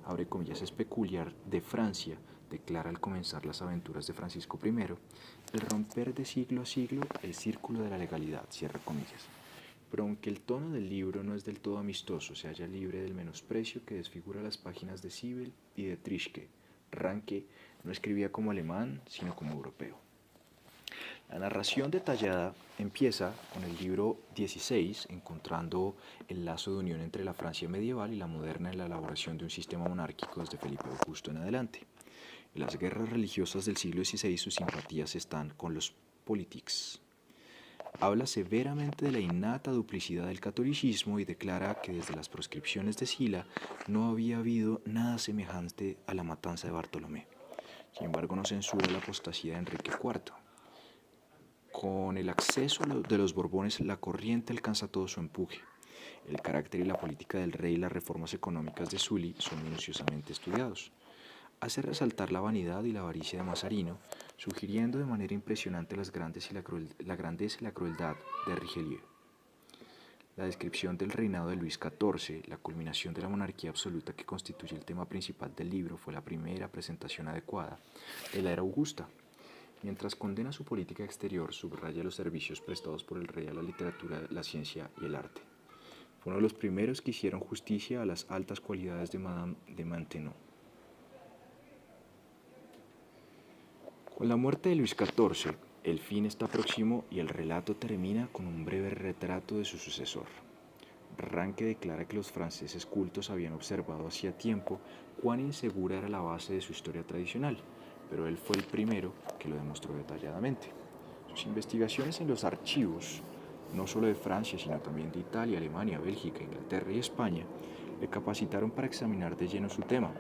Abre comillas, es peculiar de Francia, declara al comenzar las aventuras de Francisco I, el romper de siglo a siglo el círculo de la legalidad, cierra comillas. Pero aunque el tono del libro no es del todo amistoso, se halla libre del menosprecio que desfigura las páginas de Sibel y de Trischke. Ranke no escribía como alemán, sino como europeo. La narración detallada empieza con el libro 16, encontrando el lazo de unión entre la Francia medieval y la moderna en la elaboración de un sistema monárquico desde Felipe Augusto en adelante. En las guerras religiosas del siglo XVI sus simpatías están con los politics. Habla severamente de la innata duplicidad del catolicismo y declara que desde las proscripciones de Sila no había habido nada semejante a la matanza de Bartolomé. Sin embargo, no censura la apostasía de Enrique IV. Con el acceso de los Borbones, la corriente alcanza todo su empuje. El carácter y la política del rey y las reformas económicas de Sully son minuciosamente estudiados. Hace resaltar la vanidad y la avaricia de Mazarino, sugiriendo de manera impresionante la grandeza y la crueldad de Richelieu. La descripción del reinado de Luis XIV, la culminación de la monarquía absoluta que constituye el tema principal del libro, fue la primera presentación adecuada de la era augusta. Mientras condena su política exterior, subraya los servicios prestados por el rey a la literatura, la ciencia y el arte. Fue uno de los primeros que hicieron justicia a las altas cualidades de Madame de Maintenon. Con la muerte de Luis XIV, El fin está próximo y el relato termina con un breve retrato de su sucesor. Ranke declara que los franceses cultos habían observado hacía tiempo cuán insegura era la base de su historia tradicional, pero él fue el primero que lo demostró detalladamente. Sus investigaciones en los archivos, no solo de Francia, sino también de Italia, Alemania, Bélgica, Inglaterra y España, le capacitaron para examinar de lleno su tema.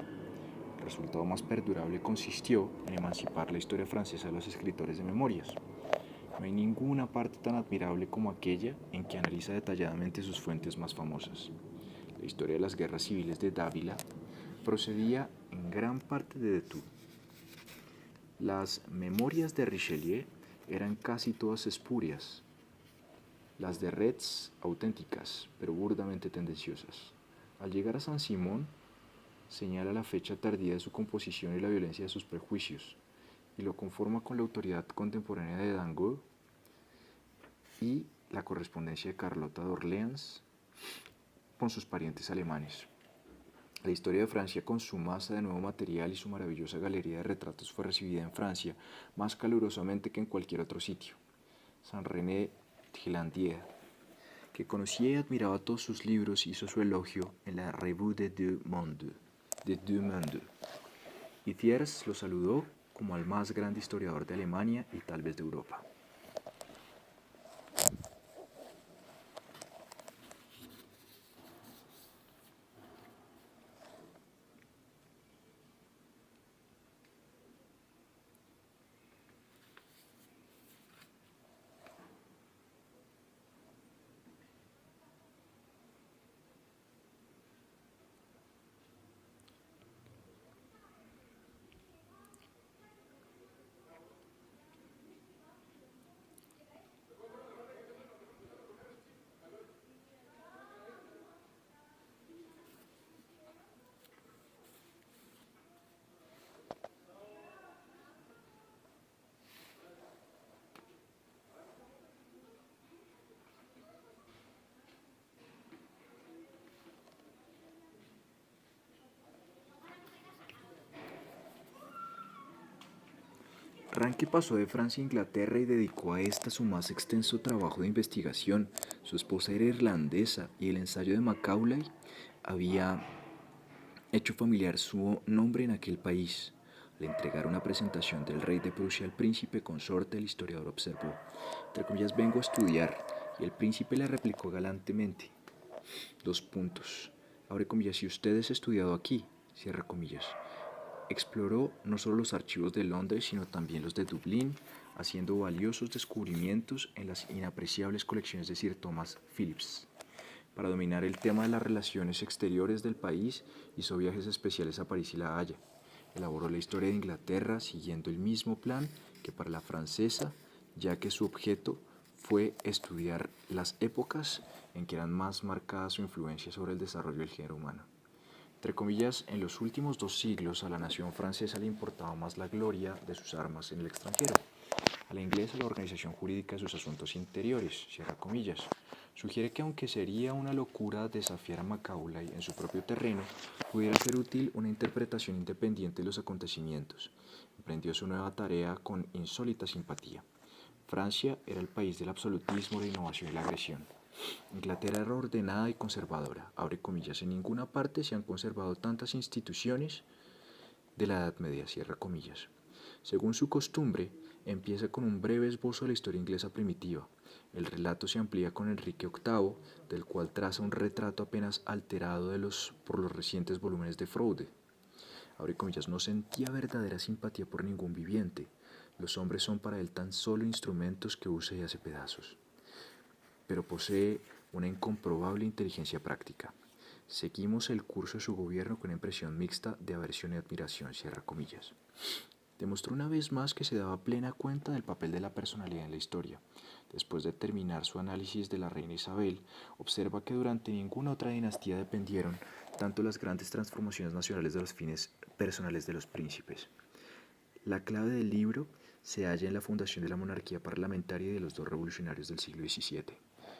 El resultado más perdurable consistió en emancipar la historia francesa de los escritores de memorias. No hay ninguna parte tan admirable como aquella en que analiza detalladamente sus fuentes más famosas. La historia de las guerras civiles de Dávila procedía en gran parte de Detour. Las memorias de Richelieu eran casi todas espurias, las de Retz auténticas, pero burdamente tendenciosas. Al llegar a Saint-Simon, señala la fecha tardía de su composición y la violencia de sus prejuicios, y lo conforma con la autoridad contemporánea de Dangeau y la correspondencia de Carlota de Orleans con sus parientes alemanes. La historia de Francia, con su masa de nuevo material y su maravillosa galería de retratos, fue recibida en Francia más calurosamente que en cualquier otro sitio. Saint-René Thélandier, que conocía y admiraba todos sus libros, hizo su elogio en la Revue des Deux Mondes. Y Thiers lo saludó como al más grande historiador de Alemania y tal vez de Europa. Ranke pasó de Francia a Inglaterra y dedicó a esta su más extenso trabajo de investigación. Su esposa era irlandesa y el ensayo de Macaulay había hecho familiar su nombre en aquel país. Al entregar una presentación del rey de Prusia al príncipe consorte, el historiador observó, entre comillas, vengo a estudiar, y el príncipe le replicó galantemente, dos puntos, abre comillas, si usted es estudiado aquí, cierra comillas. Exploró no solo los archivos de Londres, sino también los de Dublín, haciendo valiosos descubrimientos en las inapreciables colecciones de Sir Thomas Phillips. Para dominar el tema de las relaciones exteriores del país, hizo viajes especiales a París y La Haya. Elaboró la historia de Inglaterra siguiendo el mismo plan que para la francesa, ya que su objeto fue estudiar las épocas en que eran más marcada su influencia sobre el desarrollo del género humano. Entre comillas, en los últimos 2 siglos a la nación francesa le importaba más la gloria de sus armas en el extranjero, a la inglesa la organización jurídica de sus asuntos interiores, cierra comillas. Sugiere que aunque sería una locura desafiar a Macaulay en su propio terreno, pudiera ser útil una interpretación independiente de los acontecimientos. Emprendió su nueva tarea con insólita simpatía. Francia era el país del absolutismo, la innovación y la agresión. Inglaterra era ordenada y conservadora. Abre comillas, en ninguna parte se han conservado tantas instituciones de la Edad Media, cierra comillas. Según su costumbre, empieza con un breve esbozo de la historia inglesa primitiva. El relato se amplía con Enrique VIII, del cual traza un retrato apenas alterado por los recientes volúmenes de Froude. Abre comillas, no sentía verdadera simpatía por ningún viviente. Los hombres son para él tan solo instrumentos que usa y hace pedazos. Pero posee una incomprobable inteligencia práctica. Seguimos el curso de su gobierno con una impresión mixta de aversión y admiración, cierra comillas. Demostró una vez más que se daba plena cuenta del papel de la personalidad en la historia. Después de terminar su análisis de la reina Isabel, observa que durante ninguna otra dinastía dependieron tanto las grandes transformaciones nacionales de los fines personales de los príncipes. La clave del libro se halla en la fundación de la monarquía parlamentaria y de los dos revolucionarios del siglo XVII.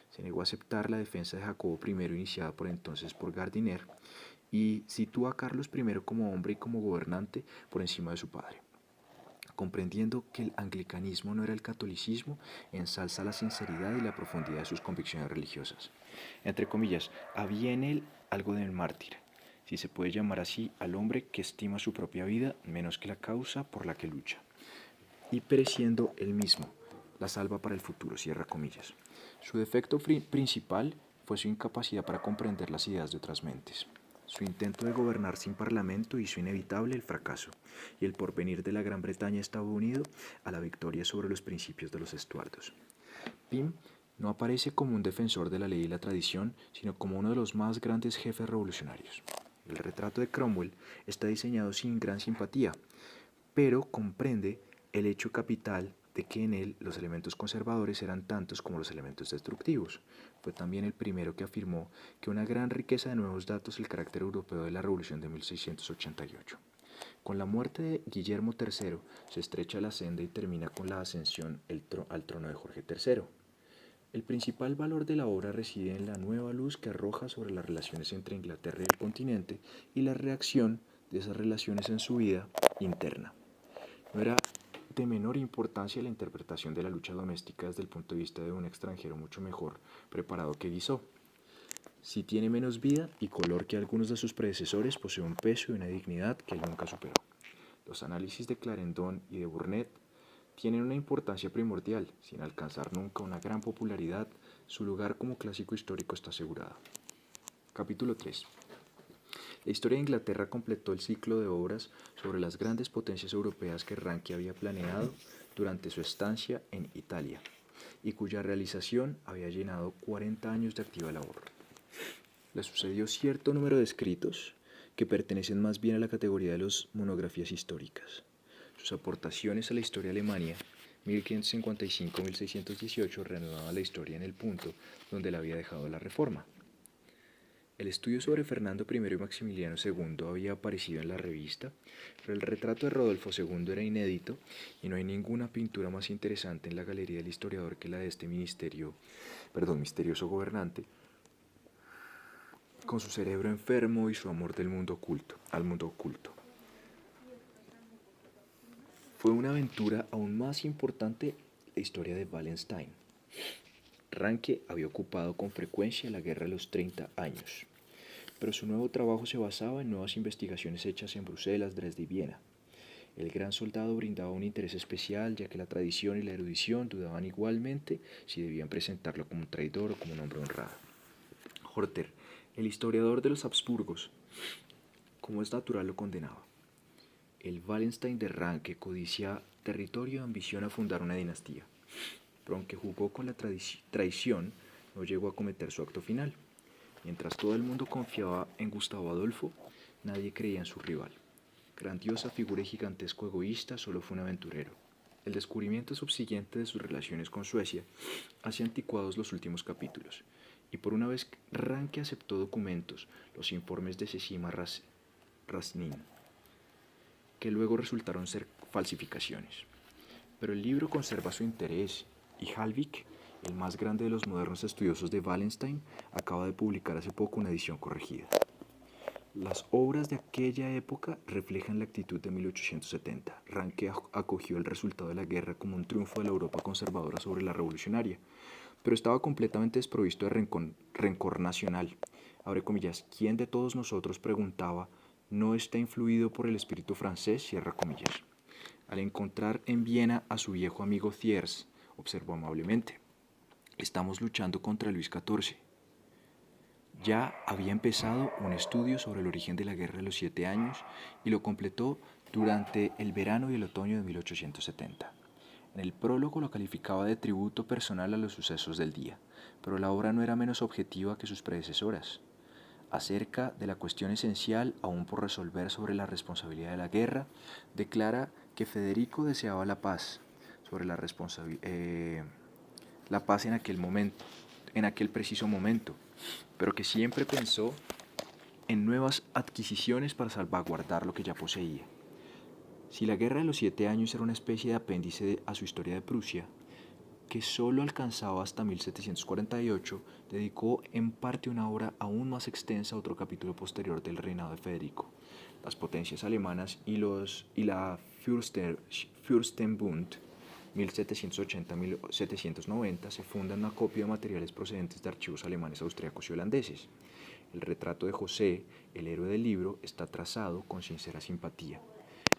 Se negó a aceptar la defensa de Jacobo I iniciada por entonces por Gardiner y sitúa a Carlos I como hombre y como gobernante por encima de su padre. comprendiendo que el anglicanismo no era el catolicismo, ensalza la sinceridad y la profundidad de sus convicciones religiosas. Entre comillas, había en él algo del mártir, si se puede llamar así al hombre que estima su propia vida menos que la causa por la que lucha, y pereciendo él mismo, la salva para el futuro, cierra comillas. Su defecto principal fue su incapacidad para comprender las ideas de otras mentes. Su intento de gobernar sin parlamento hizo inevitable el fracaso, y el porvenir de la Gran Bretaña estaba unido a la victoria sobre los principios de los Estuardos. Pym no aparece como un defensor de la ley y la tradición, sino como uno de los más grandes jefes revolucionarios. El retrato de Cromwell está diseñado sin gran simpatía, pero comprende el hecho capital de que en él los elementos conservadores eran tantos como los elementos destructivos. Fue también el primero que afirmó que una gran riqueza de nuevos datos el carácter europeo de la Revolución de 1688. Con la muerte de Guillermo III se estrecha la senda y termina con la ascensión al trono de Jorge III. El principal valor de la obra reside en la nueva luz que arroja sobre las relaciones entre Inglaterra y el continente y la reacción de esas relaciones en su vida interna. No era de menor importancia la interpretación de la lucha doméstica desde el punto de vista de un extranjero mucho mejor preparado que Guizot. Si tiene menos vida y color que algunos de sus predecesores, posee un peso y una dignidad que él nunca superó. Los análisis de Clarendon y de Burnet tienen una importancia primordial. Sin alcanzar nunca una gran popularidad, su lugar como clásico histórico está asegurado. Capítulo 3. La historia de Inglaterra completó el ciclo de obras sobre las grandes potencias europeas que Ranke había planeado durante su estancia en Italia y cuya realización había llenado 40 años de activa labor. Le sucedió cierto número de escritos que pertenecen más bien a la categoría de las monografías históricas. Sus aportaciones a la historia de Alemania, 1555-1618, reanudaba la historia en el punto donde la había dejado la Reforma. El estudio sobre Fernando I y Maximiliano II había aparecido en la revista, pero el retrato de Rodolfo II era inédito y no hay ninguna pintura más interesante en la galería del historiador que la de este misterioso gobernante, con su cerebro enfermo y su amor al mundo oculto. Fue una aventura aún más importante la historia de Wallenstein. Ranke había ocupado con frecuencia la guerra de los 30 años, pero su nuevo trabajo se basaba en nuevas investigaciones hechas en Bruselas, Dresde y Viena. El gran soldado brindaba un interés especial, ya que la tradición y la erudición dudaban igualmente si debían presentarlo como un traidor o como un hombre honrado. Horter, el historiador de los Habsburgos, como es natural, lo condenaba. El Wallenstein de Ranke codicia territorio y ambiciona fundar una dinastía, pero aunque jugó con la traición, no llegó a cometer su acto final. Mientras todo el mundo confiaba en Gustavo Adolfo, nadie creía en su rival. Grandiosa figura y gigantesco egoísta, solo fue un aventurero. El descubrimiento subsiguiente de sus relaciones con Suecia hace anticuados los últimos capítulos, y por una vez Ranke aceptó documentos, los informes de Cecima Rasnin, que luego resultaron ser falsificaciones. Pero el libro conserva su interés, y Halvik, el más grande de los modernos estudiosos de Wallenstein, acaba de publicar hace poco una edición corregida. Las obras de aquella época reflejan la actitud de 1870. Ranke acogió el resultado de la guerra como un triunfo de la Europa conservadora sobre la revolucionaria, pero estaba completamente desprovisto de rencor nacional. Abre comillas, ¿quién de todos nosotros, preguntaba, no está influido por el espíritu francés? Cierra comillas. Al encontrar en Viena a su viejo amigo Thiers, observó amablemente, estamos luchando contra Luis XIV. Ya había empezado un estudio sobre el origen de la Guerra de los 7 años y lo completó durante el verano y el otoño de 1870. En el prólogo lo calificaba de tributo personal a los sucesos del día, pero la obra no era menos objetiva que sus predecesoras. Acerca de la cuestión esencial aún por resolver sobre la responsabilidad de la guerra, declara que Federico deseaba la paz, sobre la paz en aquel preciso momento, pero que siempre pensó en nuevas adquisiciones para salvaguardar lo que ya poseía. Si la Guerra de los 7 años era una especie de apéndice a su historia de Prusia, que solo alcanzaba hasta 1748, dedicó en parte una obra aún más extensa a otro capítulo posterior del reinado de Federico, las potencias alemanas y la Fürstenbund 1780-1790 se funda una copia de materiales procedentes de archivos alemanes, austriacos y holandeses. El retrato de José, el héroe del libro, está trazado con sincera simpatía.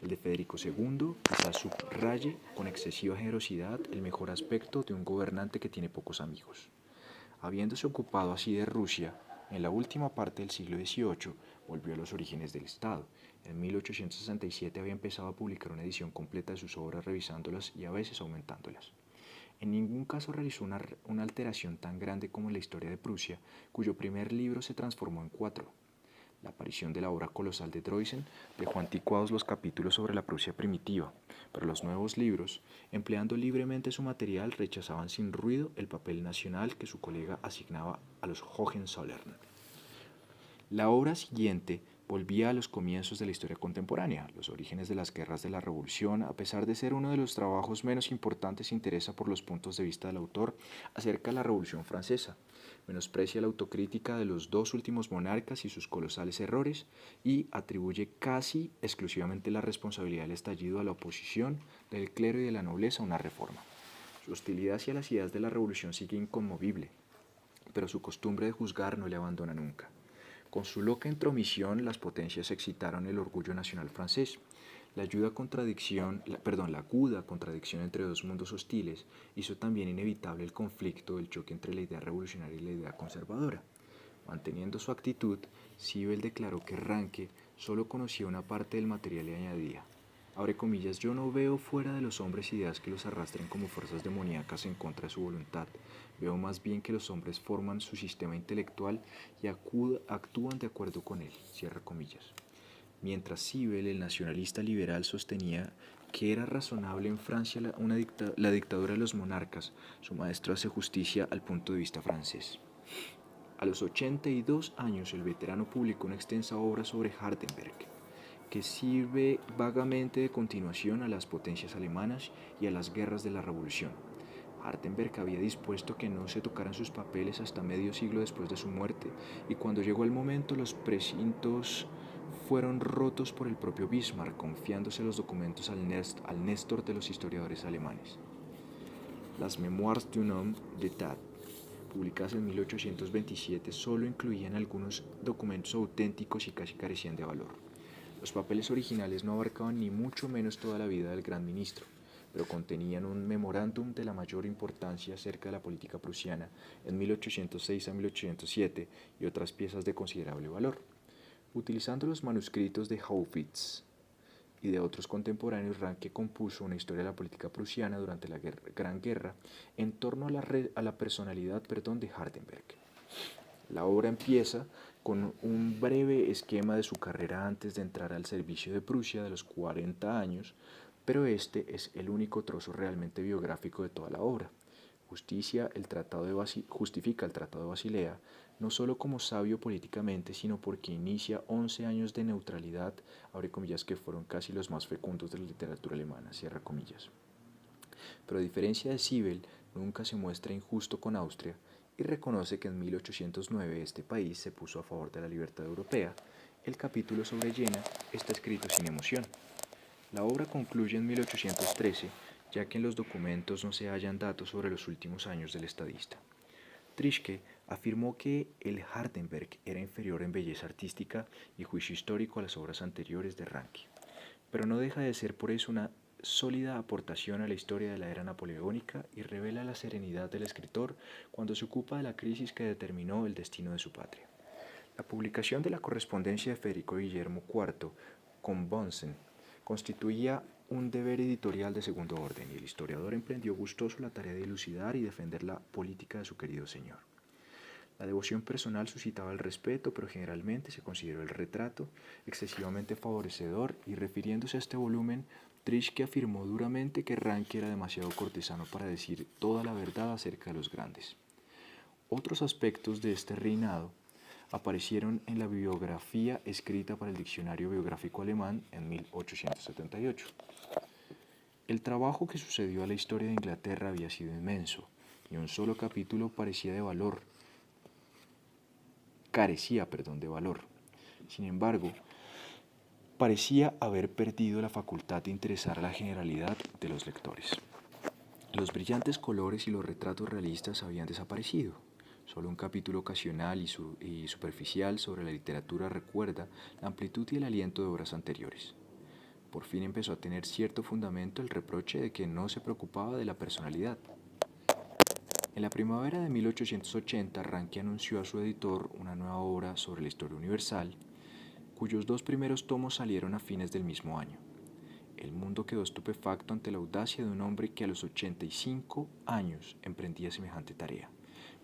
El de Federico II quizás subraye con excesiva generosidad el mejor aspecto de un gobernante que tiene pocos amigos. Habiéndose ocupado así de Rusia, en la última parte del siglo XVIII volvió a los orígenes del Estado. En 1867 había empezado a publicar una edición completa de sus obras, revisándolas y a veces aumentándolas. En ningún caso realizó una alteración tan grande como en la historia de Prusia, cuyo primer libro se transformó en 4. La aparición de la obra colosal de Droysen dejó anticuados los capítulos sobre la Prusia primitiva, pero los nuevos libros, empleando libremente su material, rechazaban sin ruido el papel nacional que su colega asignaba a los Hohenzollern. La obra siguiente volvía a los comienzos de la historia contemporánea, los orígenes de las guerras de la Revolución. A pesar de ser uno de los trabajos menos importantes, se interesa por los puntos de vista del autor acerca de la Revolución Francesa, menosprecia la autocrítica de los dos últimos monarcas y sus colosales errores, y atribuye casi exclusivamente la responsabilidad del estallido a la oposición del clero y de la nobleza a una reforma. Su hostilidad hacia las ideas de la Revolución sigue inconmovible, pero su costumbre de juzgar no le abandona nunca. Con su loca intromisión, las potencias excitaron el orgullo nacional francés. La aguda contradicción entre dos mundos hostiles hizo también inevitable el conflicto, el choque entre la idea revolucionaria y la idea conservadora. Manteniendo su actitud, Sibel declaró que Ranke solo conocía una parte del material y añadía: abre comillas, yo no veo fuera de los hombres ideas que los arrastren como fuerzas demoníacas en contra de su voluntad. Veo más bien que los hombres forman su sistema intelectual y actúan de acuerdo con él. Cierra comillas. Mientras Sibel, el nacionalista liberal, sostenía que era razonable en Francia la dictadura de los monarcas, su maestro hace justicia al punto de vista francés. A los 82 años, el veterano publicó una extensa obra sobre Hardenberg, que sirve vagamente de continuación a las potencias alemanas y a las guerras de la Revolución. Hardenberg había dispuesto que no se tocaran sus papeles hasta medio siglo después de su muerte, y cuando llegó el momento los precintos fueron rotos por el propio Bismarck, confiándose los documentos al Néstor de los historiadores alemanes. Las Mémoires d'un homme d'État, publicadas en 1827, solo incluían algunos documentos auténticos y casi carecían de valor. Los papeles originales no abarcaban ni mucho menos toda la vida del gran ministro, pero contenían un memorándum de la mayor importancia acerca de la política prusiana en 1806 a 1807 y otras piezas de considerable valor. Utilizando los manuscritos de Haufitz y de otros contemporáneos, Ranke compuso una historia de la política prusiana durante la Gran Guerra en torno a la personalidad de Hardenberg. La obra empieza con un breve esquema de su carrera antes de entrar al servicio de Prusia de los 40 años, pero este es el único trozo realmente biográfico de toda la obra. Justifica el Tratado de Basilea, no solo como sabio políticamente, sino porque inicia 11 años de neutralidad, abre comillas, que fueron casi los más fecundos de la literatura alemana, cierra comillas. Pero a diferencia de Sibel, nunca se muestra injusto con Austria y reconoce que en 1809 este país se puso a favor de la libertad europea. El capítulo sobre Jena está escrito sin emoción. La obra concluye en 1813, ya que en los documentos no se hallan datos sobre los últimos años del estadista. Trischke afirmó que el Hardenberg era inferior en belleza artística y juicio histórico a las obras anteriores de Ranke, pero no deja de ser por eso una sólida aportación a la historia de la era napoleónica y revela la serenidad del escritor cuando se ocupa de la crisis que determinó el destino de su patria. La publicación de la correspondencia de Federico Guillermo IV con Bunsen constituía un deber editorial de segundo orden, y el historiador emprendió gustoso la tarea de dilucidar y defender la política de su querido señor. La devoción personal suscitaba el respeto, pero generalmente se consideró el retrato excesivamente favorecedor, y refiriéndose a este volumen, Trischke afirmó duramente que Ranke era demasiado cortesano para decir toda la verdad acerca de los grandes. Otros aspectos de este reinado aparecieron en la biografía escrita para el Diccionario Biográfico Alemán en 1878. El trabajo que sucedió a la historia de Inglaterra había sido inmenso, y un solo capítulo carecía de valor. Sin embargo, parecía haber perdido la facultad de interesar a la generalidad de los lectores. Los brillantes colores y los retratos realistas habían desaparecido. Solo un capítulo ocasional y superficial sobre la literatura recuerda la amplitud y el aliento de obras anteriores. Por fin empezó a tener cierto fundamento el reproche de que no se preocupaba de la personalidad. En la primavera de 1880, Ranke anunció a su editor una nueva obra sobre la historia universal, cuyos 2 primeros tomos salieron a fines del mismo año. El mundo quedó estupefacto ante la audacia de un hombre que a los 85 años emprendía semejante tarea.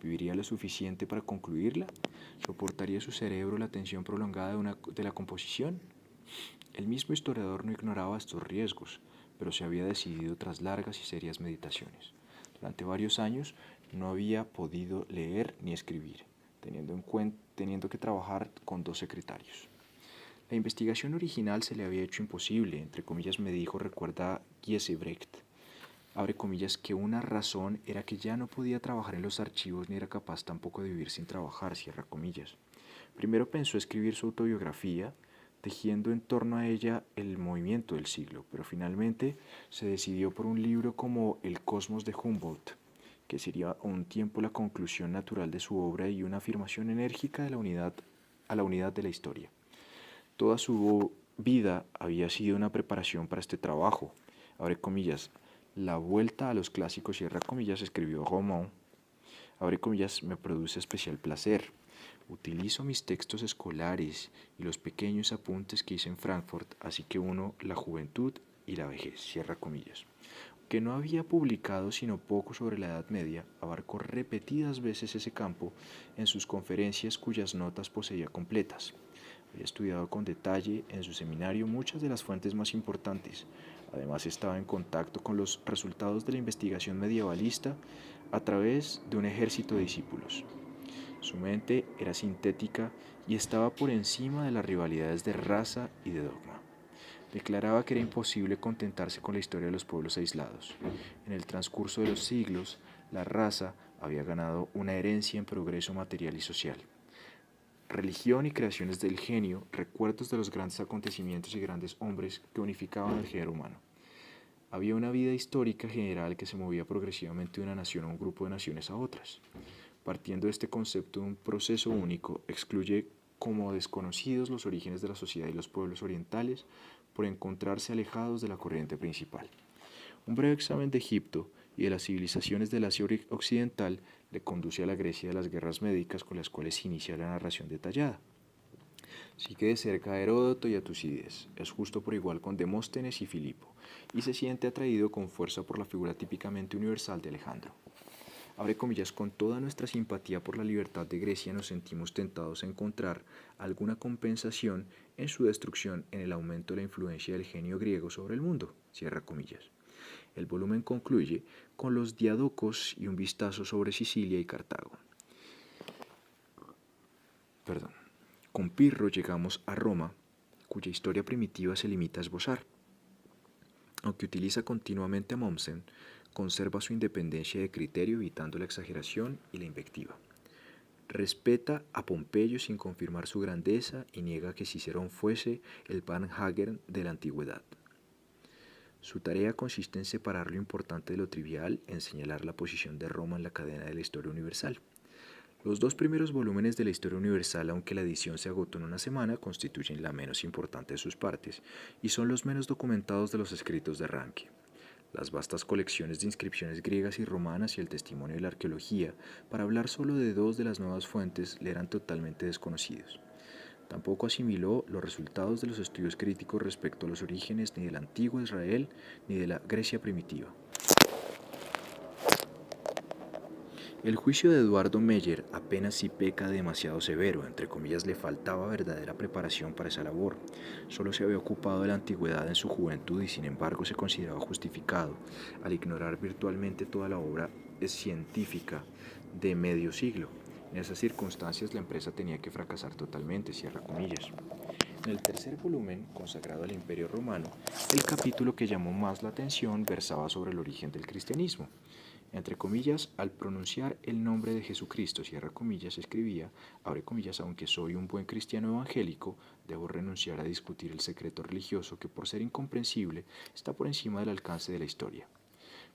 ¿Viviría lo suficiente para concluirla? ¿Soportaría su cerebro la tensión prolongada de la composición? El mismo historiador no ignoraba estos riesgos, pero se había decidido tras largas y serias meditaciones. Durante varios años no había podido leer ni escribir, teniendo que trabajar con 2 secretarios. La investigación original se le había hecho imposible, entre comillas me dijo, recuerda Giesebrecht, abre comillas, que una razón era que ya no podía trabajar en los archivos ni era capaz tampoco de vivir sin trabajar, cierra comillas. Primero pensó escribir su autobiografía, tejiendo en torno a ella el movimiento del siglo, pero finalmente se decidió por un libro como El Cosmos de Humboldt, que sería a un tiempo la conclusión natural de su obra y una afirmación enérgica de la unidad de la historia. Toda su vida había sido una preparación para este trabajo. Abre comillas, la vuelta a los clásicos, cierra comillas, escribió Romain. Abre comillas, me produce especial placer. Utilizo mis textos escolares y los pequeños apuntes que hice en Frankfurt, así que uno la juventud y la vejez, cierra comillas. Que no había publicado sino poco sobre la Edad Media, abarcó repetidas veces ese campo en sus conferencias cuyas notas poseía completas. Había estudiado con detalle en su seminario muchas de las fuentes más importantes. Además estaba en contacto con los resultados de la investigación medievalista a través de un ejército de discípulos. Su mente era sintética y estaba por encima de las rivalidades de raza y de dogma. Declaraba que era imposible contentarse con la historia de los pueblos aislados. En el transcurso de los siglos, la raza había ganado una herencia en progreso material y social. Religión y creaciones del genio, recuerdos de los grandes acontecimientos y grandes hombres que unificaban al género humano. Había una vida histórica general que se movía progresivamente de una nación a un grupo de naciones a otras. Partiendo de este concepto de un proceso único, excluye como desconocidos los orígenes de la sociedad y los pueblos orientales por encontrarse alejados de la corriente principal. Un breve examen de Egipto y de las civilizaciones del Asia Occidental le conduce a la Grecia de las guerras médicas con las cuales se inicia la narración detallada. Sigue de cerca a Heródoto y a Tucídides, es justo por igual con Demóstenes y Filipo, y se siente atraído con fuerza por la figura típicamente universal de Alejandro. Abre comillas, con toda nuestra simpatía por la libertad de Grecia nos sentimos tentados a encontrar alguna compensación en su destrucción en el aumento de la influencia del genio griego sobre el mundo, cierra comillas. El volumen concluye con los diadocos y un vistazo sobre Sicilia y Cartago. Con Pirro llegamos a Roma, cuya historia primitiva se limita a esbozar. Aunque utiliza continuamente a Mommsen, conserva su independencia de criterio evitando la exageración y la invectiva. Respeta a Pompeyo sin confirmar su grandeza y niega que Cicerón fuese el Van Hagern de la antigüedad. Su tarea consiste en separar lo importante de lo trivial, en señalar la posición de Roma en la cadena de la historia universal. Los 2 primeros volúmenes de la historia universal, aunque la edición se agotó en una semana, constituyen la menos importante de sus partes y son los menos documentados de los escritos de Ranke. Las vastas colecciones de inscripciones griegas y romanas y el testimonio de la arqueología, para hablar solo de 2 de las nuevas fuentes, le eran totalmente desconocidos. Tampoco asimiló los resultados de los estudios críticos respecto a los orígenes ni del antiguo Israel ni de la Grecia primitiva. El juicio de Eduardo Meyer apenas si peca de demasiado severo, entre comillas le faltaba verdadera preparación para esa labor. Solo se había ocupado de la antigüedad en su juventud y sin embargo se consideraba justificado al ignorar virtualmente toda la obra científica de medio siglo. En esas circunstancias la empresa tenía que fracasar totalmente, cierra comillas. En el tercer volumen, consagrado al Imperio Romano, el capítulo que llamó más la atención versaba sobre el origen del cristianismo. Entre comillas, al pronunciar el nombre de Jesucristo, cierra comillas, escribía, abre comillas, aunque soy un buen cristiano evangélico, debo renunciar a discutir el secreto religioso que por ser incomprensible está por encima del alcance de la historia.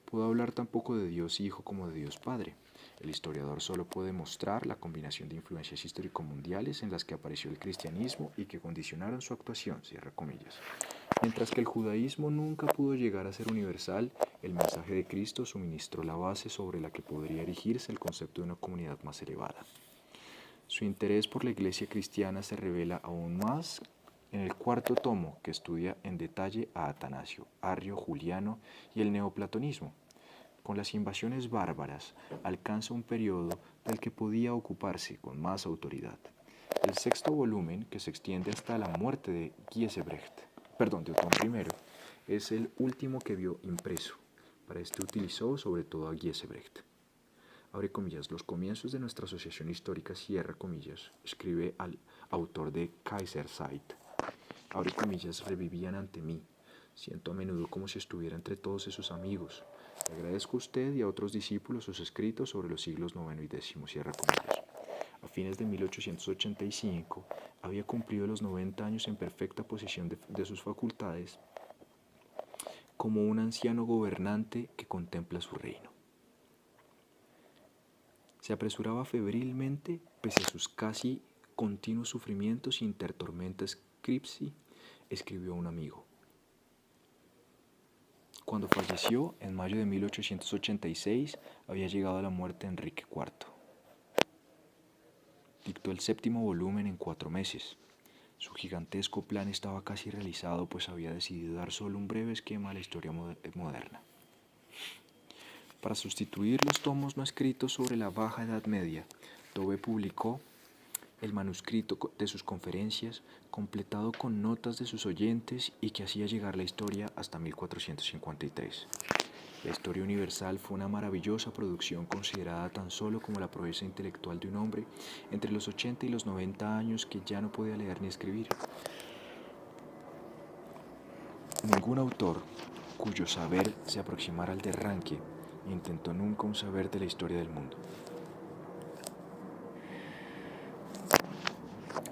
Puedo hablar tan poco de Dios Hijo como de Dios Padre. El historiador solo puede mostrar la combinación de influencias histórico-mundiales en las que apareció el cristianismo y que condicionaron su actuación, cierra comillas. Mientras que el judaísmo nunca pudo llegar a ser universal, el mensaje de Cristo suministró la base sobre la que podría erigirse el concepto de una comunidad más elevada. Su interés por la iglesia cristiana se revela aún más en el cuarto tomo, que estudia en detalle a Atanasio, Arrio, Juliano y el neoplatonismo. Con las invasiones bárbaras, alcanza un periodo del que podía ocuparse con más autoridad. El sexto volumen, que se extiende hasta la muerte de de Otón I, es el último que vio impreso. Para este utilizó sobre todo a Giesebrecht. Abre comillas, los comienzos de nuestra asociación histórica, cierra comillas, escribe al autor de Kaiserzeit. Abre comillas, revivían ante mí. Siento a menudo como si estuviera entre todos esos amigos. Le agradezco a usted y a otros discípulos sus escritos sobre los siglos IX y X, cierra comillas. A fines de 1885 había cumplido los 90 años en perfecta posesión de sus facultades, como un anciano gobernante que contempla su reino. Se apresuraba febrilmente, pese a sus casi continuos sufrimientos, intertormenta scripsi, escribió a un amigo. Cuando falleció, en mayo de 1886, había llegado a la muerte Enrique IV. Dictó el séptimo volumen en 4 meses. Su gigantesco plan estaba casi realizado, pues había decidido dar solo un breve esquema a la historia moderna. Para sustituir los tomos no escritos sobre la Baja Edad Media, Dove publicó el manuscrito de sus conferencias, completado con notas de sus oyentes y que hacía llegar la historia hasta 1453. La historia universal fue una maravillosa producción considerada tan solo como la proeza intelectual de un hombre entre los 80 y los 90 años que ya no podía leer ni escribir. Ningún autor cuyo saber se aproximara al de Ranke intentó nunca un saber de la historia del mundo.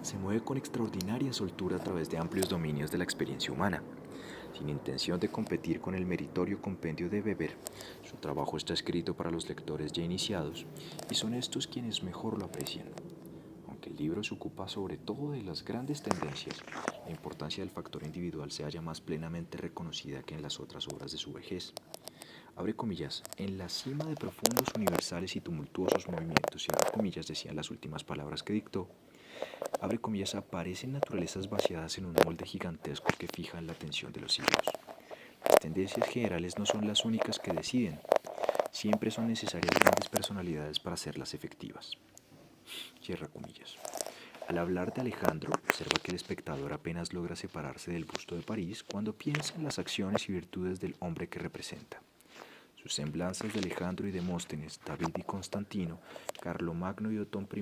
Se mueve con extraordinaria soltura a través de amplios dominios de la experiencia humana, sin intención de competir con el meritorio compendio de Weber. Su trabajo está escrito para los lectores ya iniciados, y son estos quienes mejor lo aprecian. Aunque el libro se ocupa sobre todo de las grandes tendencias, la importancia del factor individual se halla más plenamente reconocida que en las otras obras de su vejez. Abre comillas, en la cima de profundos, universales y tumultuosos movimientos, cierra comillas, decían las últimas palabras que dictó. Abre comillas, aparecen naturalezas vaciadas en un molde gigantesco que fijan la atención de los siglos. Las tendencias generales no son las únicas que deciden. Siempre son necesarias grandes personalidades para hacerlas efectivas. Cierra comillas. Al hablar de Alejandro, observa que el espectador apenas logra separarse del busto de París cuando piensa en las acciones y virtudes del hombre que representa. Sus semblanzas de Alejandro y Demóstenes, David y Constantino, Carlomagno y Otón I,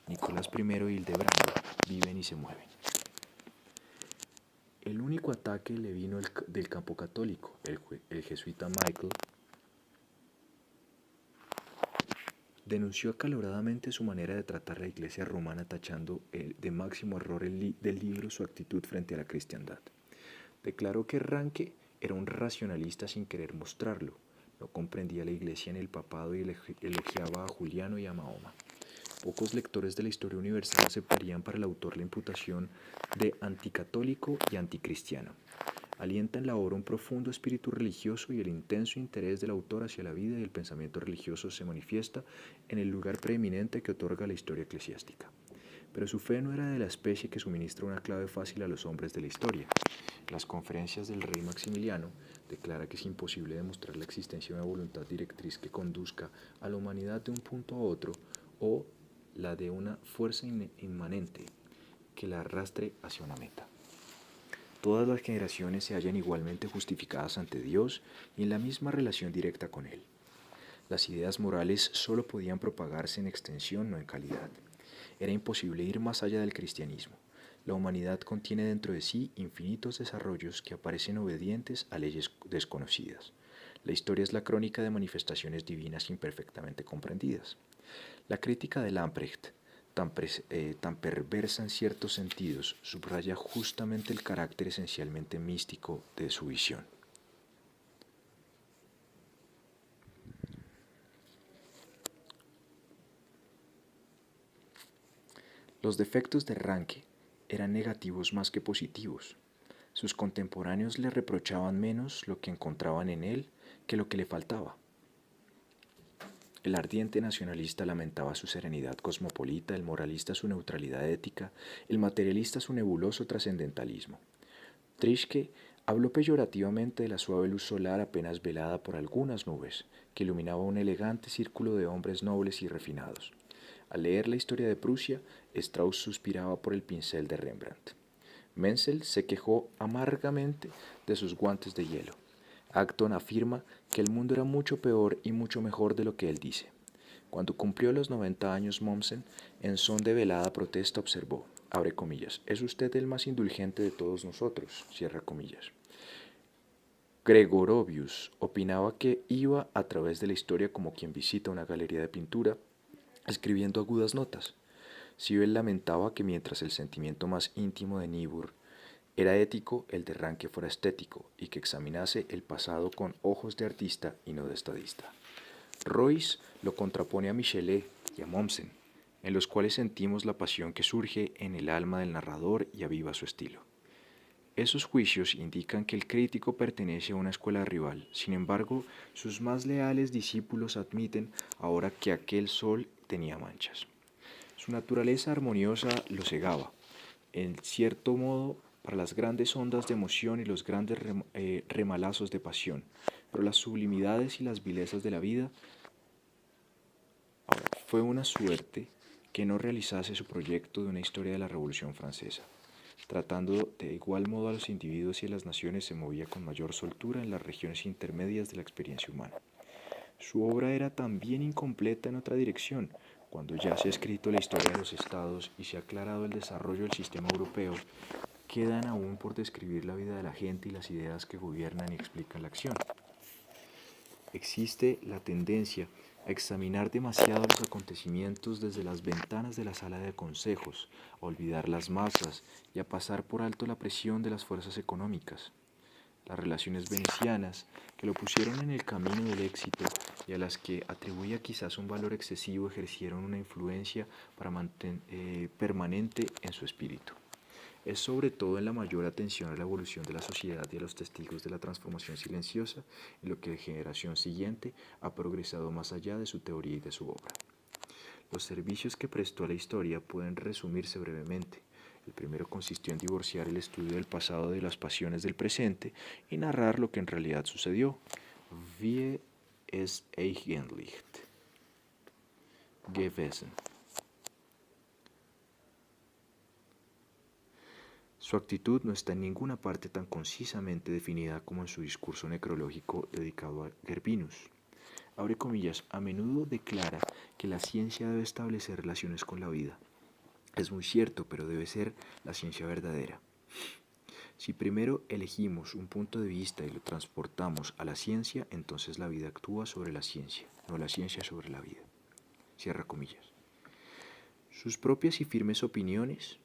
Nicolás I y Hildebrando viven y se mueven. El único ataque le vino del campo católico. El jesuita Michael denunció acaloradamente su manera de tratar a la Iglesia romana, tachando de máximo error del libro su actitud frente a la cristiandad. Declaró que Ranke era un racionalista sin querer mostrarlo. No comprendía la Iglesia en el papado y elogiaba a Juliano y a Mahoma. Pocos lectores de la historia universal aceptarían para el autor la imputación de anticatólico y anticristiano. Alienta en la obra un profundo espíritu religioso y el intenso interés del autor hacia la vida y el pensamiento religioso se manifiesta en el lugar preeminente que otorga la historia eclesiástica. Pero su fe no era de la especie que suministra una clave fácil a los hombres de la historia. Las conferencias del rey Maximiliano declara que es imposible demostrar la existencia de una voluntad directriz que conduzca a la humanidad de un punto a otro o la de una fuerza inmanente que la arrastre hacia una meta. Todas las generaciones se hallan igualmente justificadas ante Dios y en la misma relación directa con Él. Las ideas morales solo podían propagarse en extensión, no en calidad. Era imposible ir más allá del cristianismo. La humanidad contiene dentro de sí infinitos desarrollos que aparecen obedientes a leyes desconocidas. La historia es la crónica de manifestaciones divinas imperfectamente comprendidas. La crítica de Lamprecht, tan perversa en ciertos sentidos, subraya justamente el carácter esencialmente místico de su visión. Los defectos de Ranke eran negativos más que positivos. Sus contemporáneos le reprochaban menos lo que encontraban en él que lo que le faltaba. El ardiente nacionalista lamentaba su serenidad cosmopolita, el moralista su neutralidad ética, el materialista su nebuloso trascendentalismo. Trishke habló peyorativamente de la suave luz solar apenas velada por algunas nubes, que iluminaba un elegante círculo de hombres nobles y refinados. Al leer la historia de Prusia, Strauss suspiraba por el pincel de Rembrandt. Menzel se quejó amargamente de sus guantes de hielo. Acton afirma que el mundo era mucho peor y mucho mejor de lo que él dice. Cuando cumplió los 90 años Mommsen, en son de velada protesta observó, abre comillas, es usted el más indulgente de todos nosotros, cierra comillas. Gregorovius opinaba que iba a través de la historia como quien visita una galería de pintura, escribiendo agudas notas. Sibel lamentaba que mientras el sentimiento más íntimo de Niebuhr era ético, el de Ranke fuera estético, y que examinase el pasado con ojos de artista y no de estadista. Royce lo contrapone a Michelet y a Mommsen, en los cuales sentimos la pasión que surge en el alma del narrador y aviva su estilo. Esos juicios indican que el crítico pertenece a una escuela rival, sin embargo, sus más leales discípulos admiten ahora que aquel sol tenía manchas. Su naturaleza armoniosa lo cegaba, en cierto modo, para las grandes ondas de emoción y los grandes remalazos de pasión, pero las sublimidades y las vilezas de la vida. Ahora, fue una suerte que no realizase su proyecto de una historia de la Revolución Francesa. Tratando de igual modo a los individuos y a las naciones, se movía con mayor soltura en las regiones intermedias de la experiencia humana. Su obra era también incompleta en otra dirección. Cuando ya se ha escrito la historia de los estados y se ha aclarado el desarrollo del sistema europeo, quedan aún por describir la vida de la gente y las ideas que gobiernan y explican la acción. Existe la tendencia a examinar demasiado los acontecimientos desde las ventanas de la sala de consejos, a olvidar las masas y a pasar por alto la presión de las fuerzas económicas. Las relaciones venecianas, que lo pusieron en el camino del éxito y a las que atribuía quizás un valor excesivo, ejercieron una influencia permanente en su espíritu. Es sobre todo en la mayor atención a la evolución de la sociedad y a los testigos de la transformación silenciosa en lo que la generación siguiente ha progresado más allá de su teoría y de su obra. Los servicios que prestó a la historia pueden resumirse brevemente. El primero consistió en divorciar el estudio del pasado de las pasiones del presente y narrar lo que en realidad sucedió. Wie es eigentlich gewesen. Su actitud no está en ninguna parte tan concisamente definida como en su discurso necrológico dedicado a Gervinus. Abre comillas, a menudo declara que la ciencia debe establecer relaciones con la vida. Es muy cierto, pero debe ser la ciencia verdadera. Si primero elegimos un punto de vista y lo transportamos a la ciencia, entonces la vida actúa sobre la ciencia, no la ciencia sobre la vida. Cierra comillas. Sus propias y firmes opiniones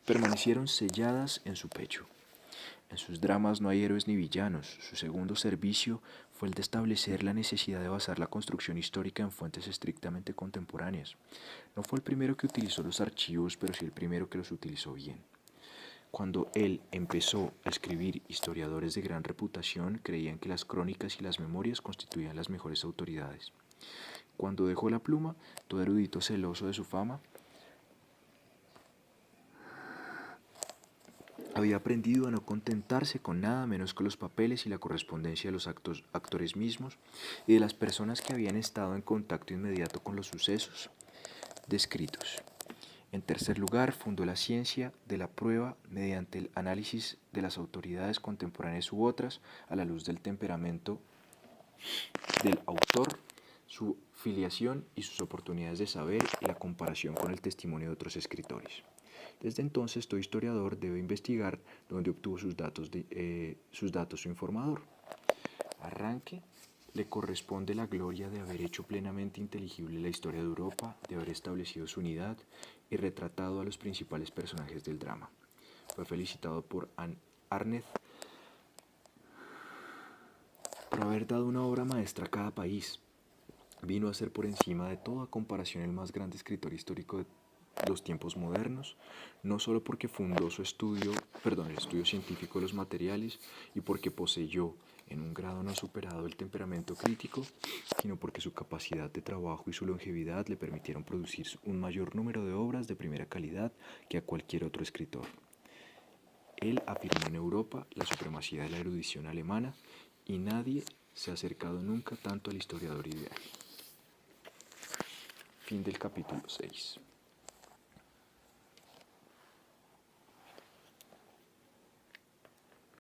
permanecieron selladas en su pecho. En sus dramas no hay héroes ni villanos. Su segundo servicio fue el de establecer la necesidad de basar la construcción histórica en fuentes estrictamente contemporáneas. No fue el primero que utilizó los archivos, pero sí el primero que los utilizó bien. Cuando él empezó a escribir, historiadores de gran reputación creían que las crónicas y las memorias constituían las mejores autoridades. Cuando dejó la pluma, todo erudito celoso de su fama había aprendido a no contentarse con nada menos que los papeles y la correspondencia de los actores mismos y de las personas que habían estado en contacto inmediato con los sucesos descritos. En tercer lugar, fundó la ciencia de la prueba mediante el análisis de las autoridades contemporáneas u otras a la luz del temperamento del autor, su filiación y sus oportunidades de saber y la comparación con el testimonio de otros escritores. Desde entonces, todo historiador debe investigar dónde obtuvo sus datos su informador. Arranque. Le corresponde la gloria de haber hecho plenamente inteligible la historia de Europa, de haber establecido su unidad y retratado a los principales personajes del drama. Fue felicitado por Arneth por haber dado una obra maestra a cada país. Vino a ser por encima de toda comparación el más grande escritor histórico de los tiempos modernos, no solo porque fundó el estudio científico de los materiales y porque poseyó en un grado no superado el temperamento crítico, sino porque su capacidad de trabajo y su longevidad le permitieron producir un mayor número de obras de primera calidad que a cualquier otro escritor. Él afirmó en Europa la supremacía de la erudición alemana y nadie se ha acercado nunca tanto al historiador ideal. Fin del capítulo 6.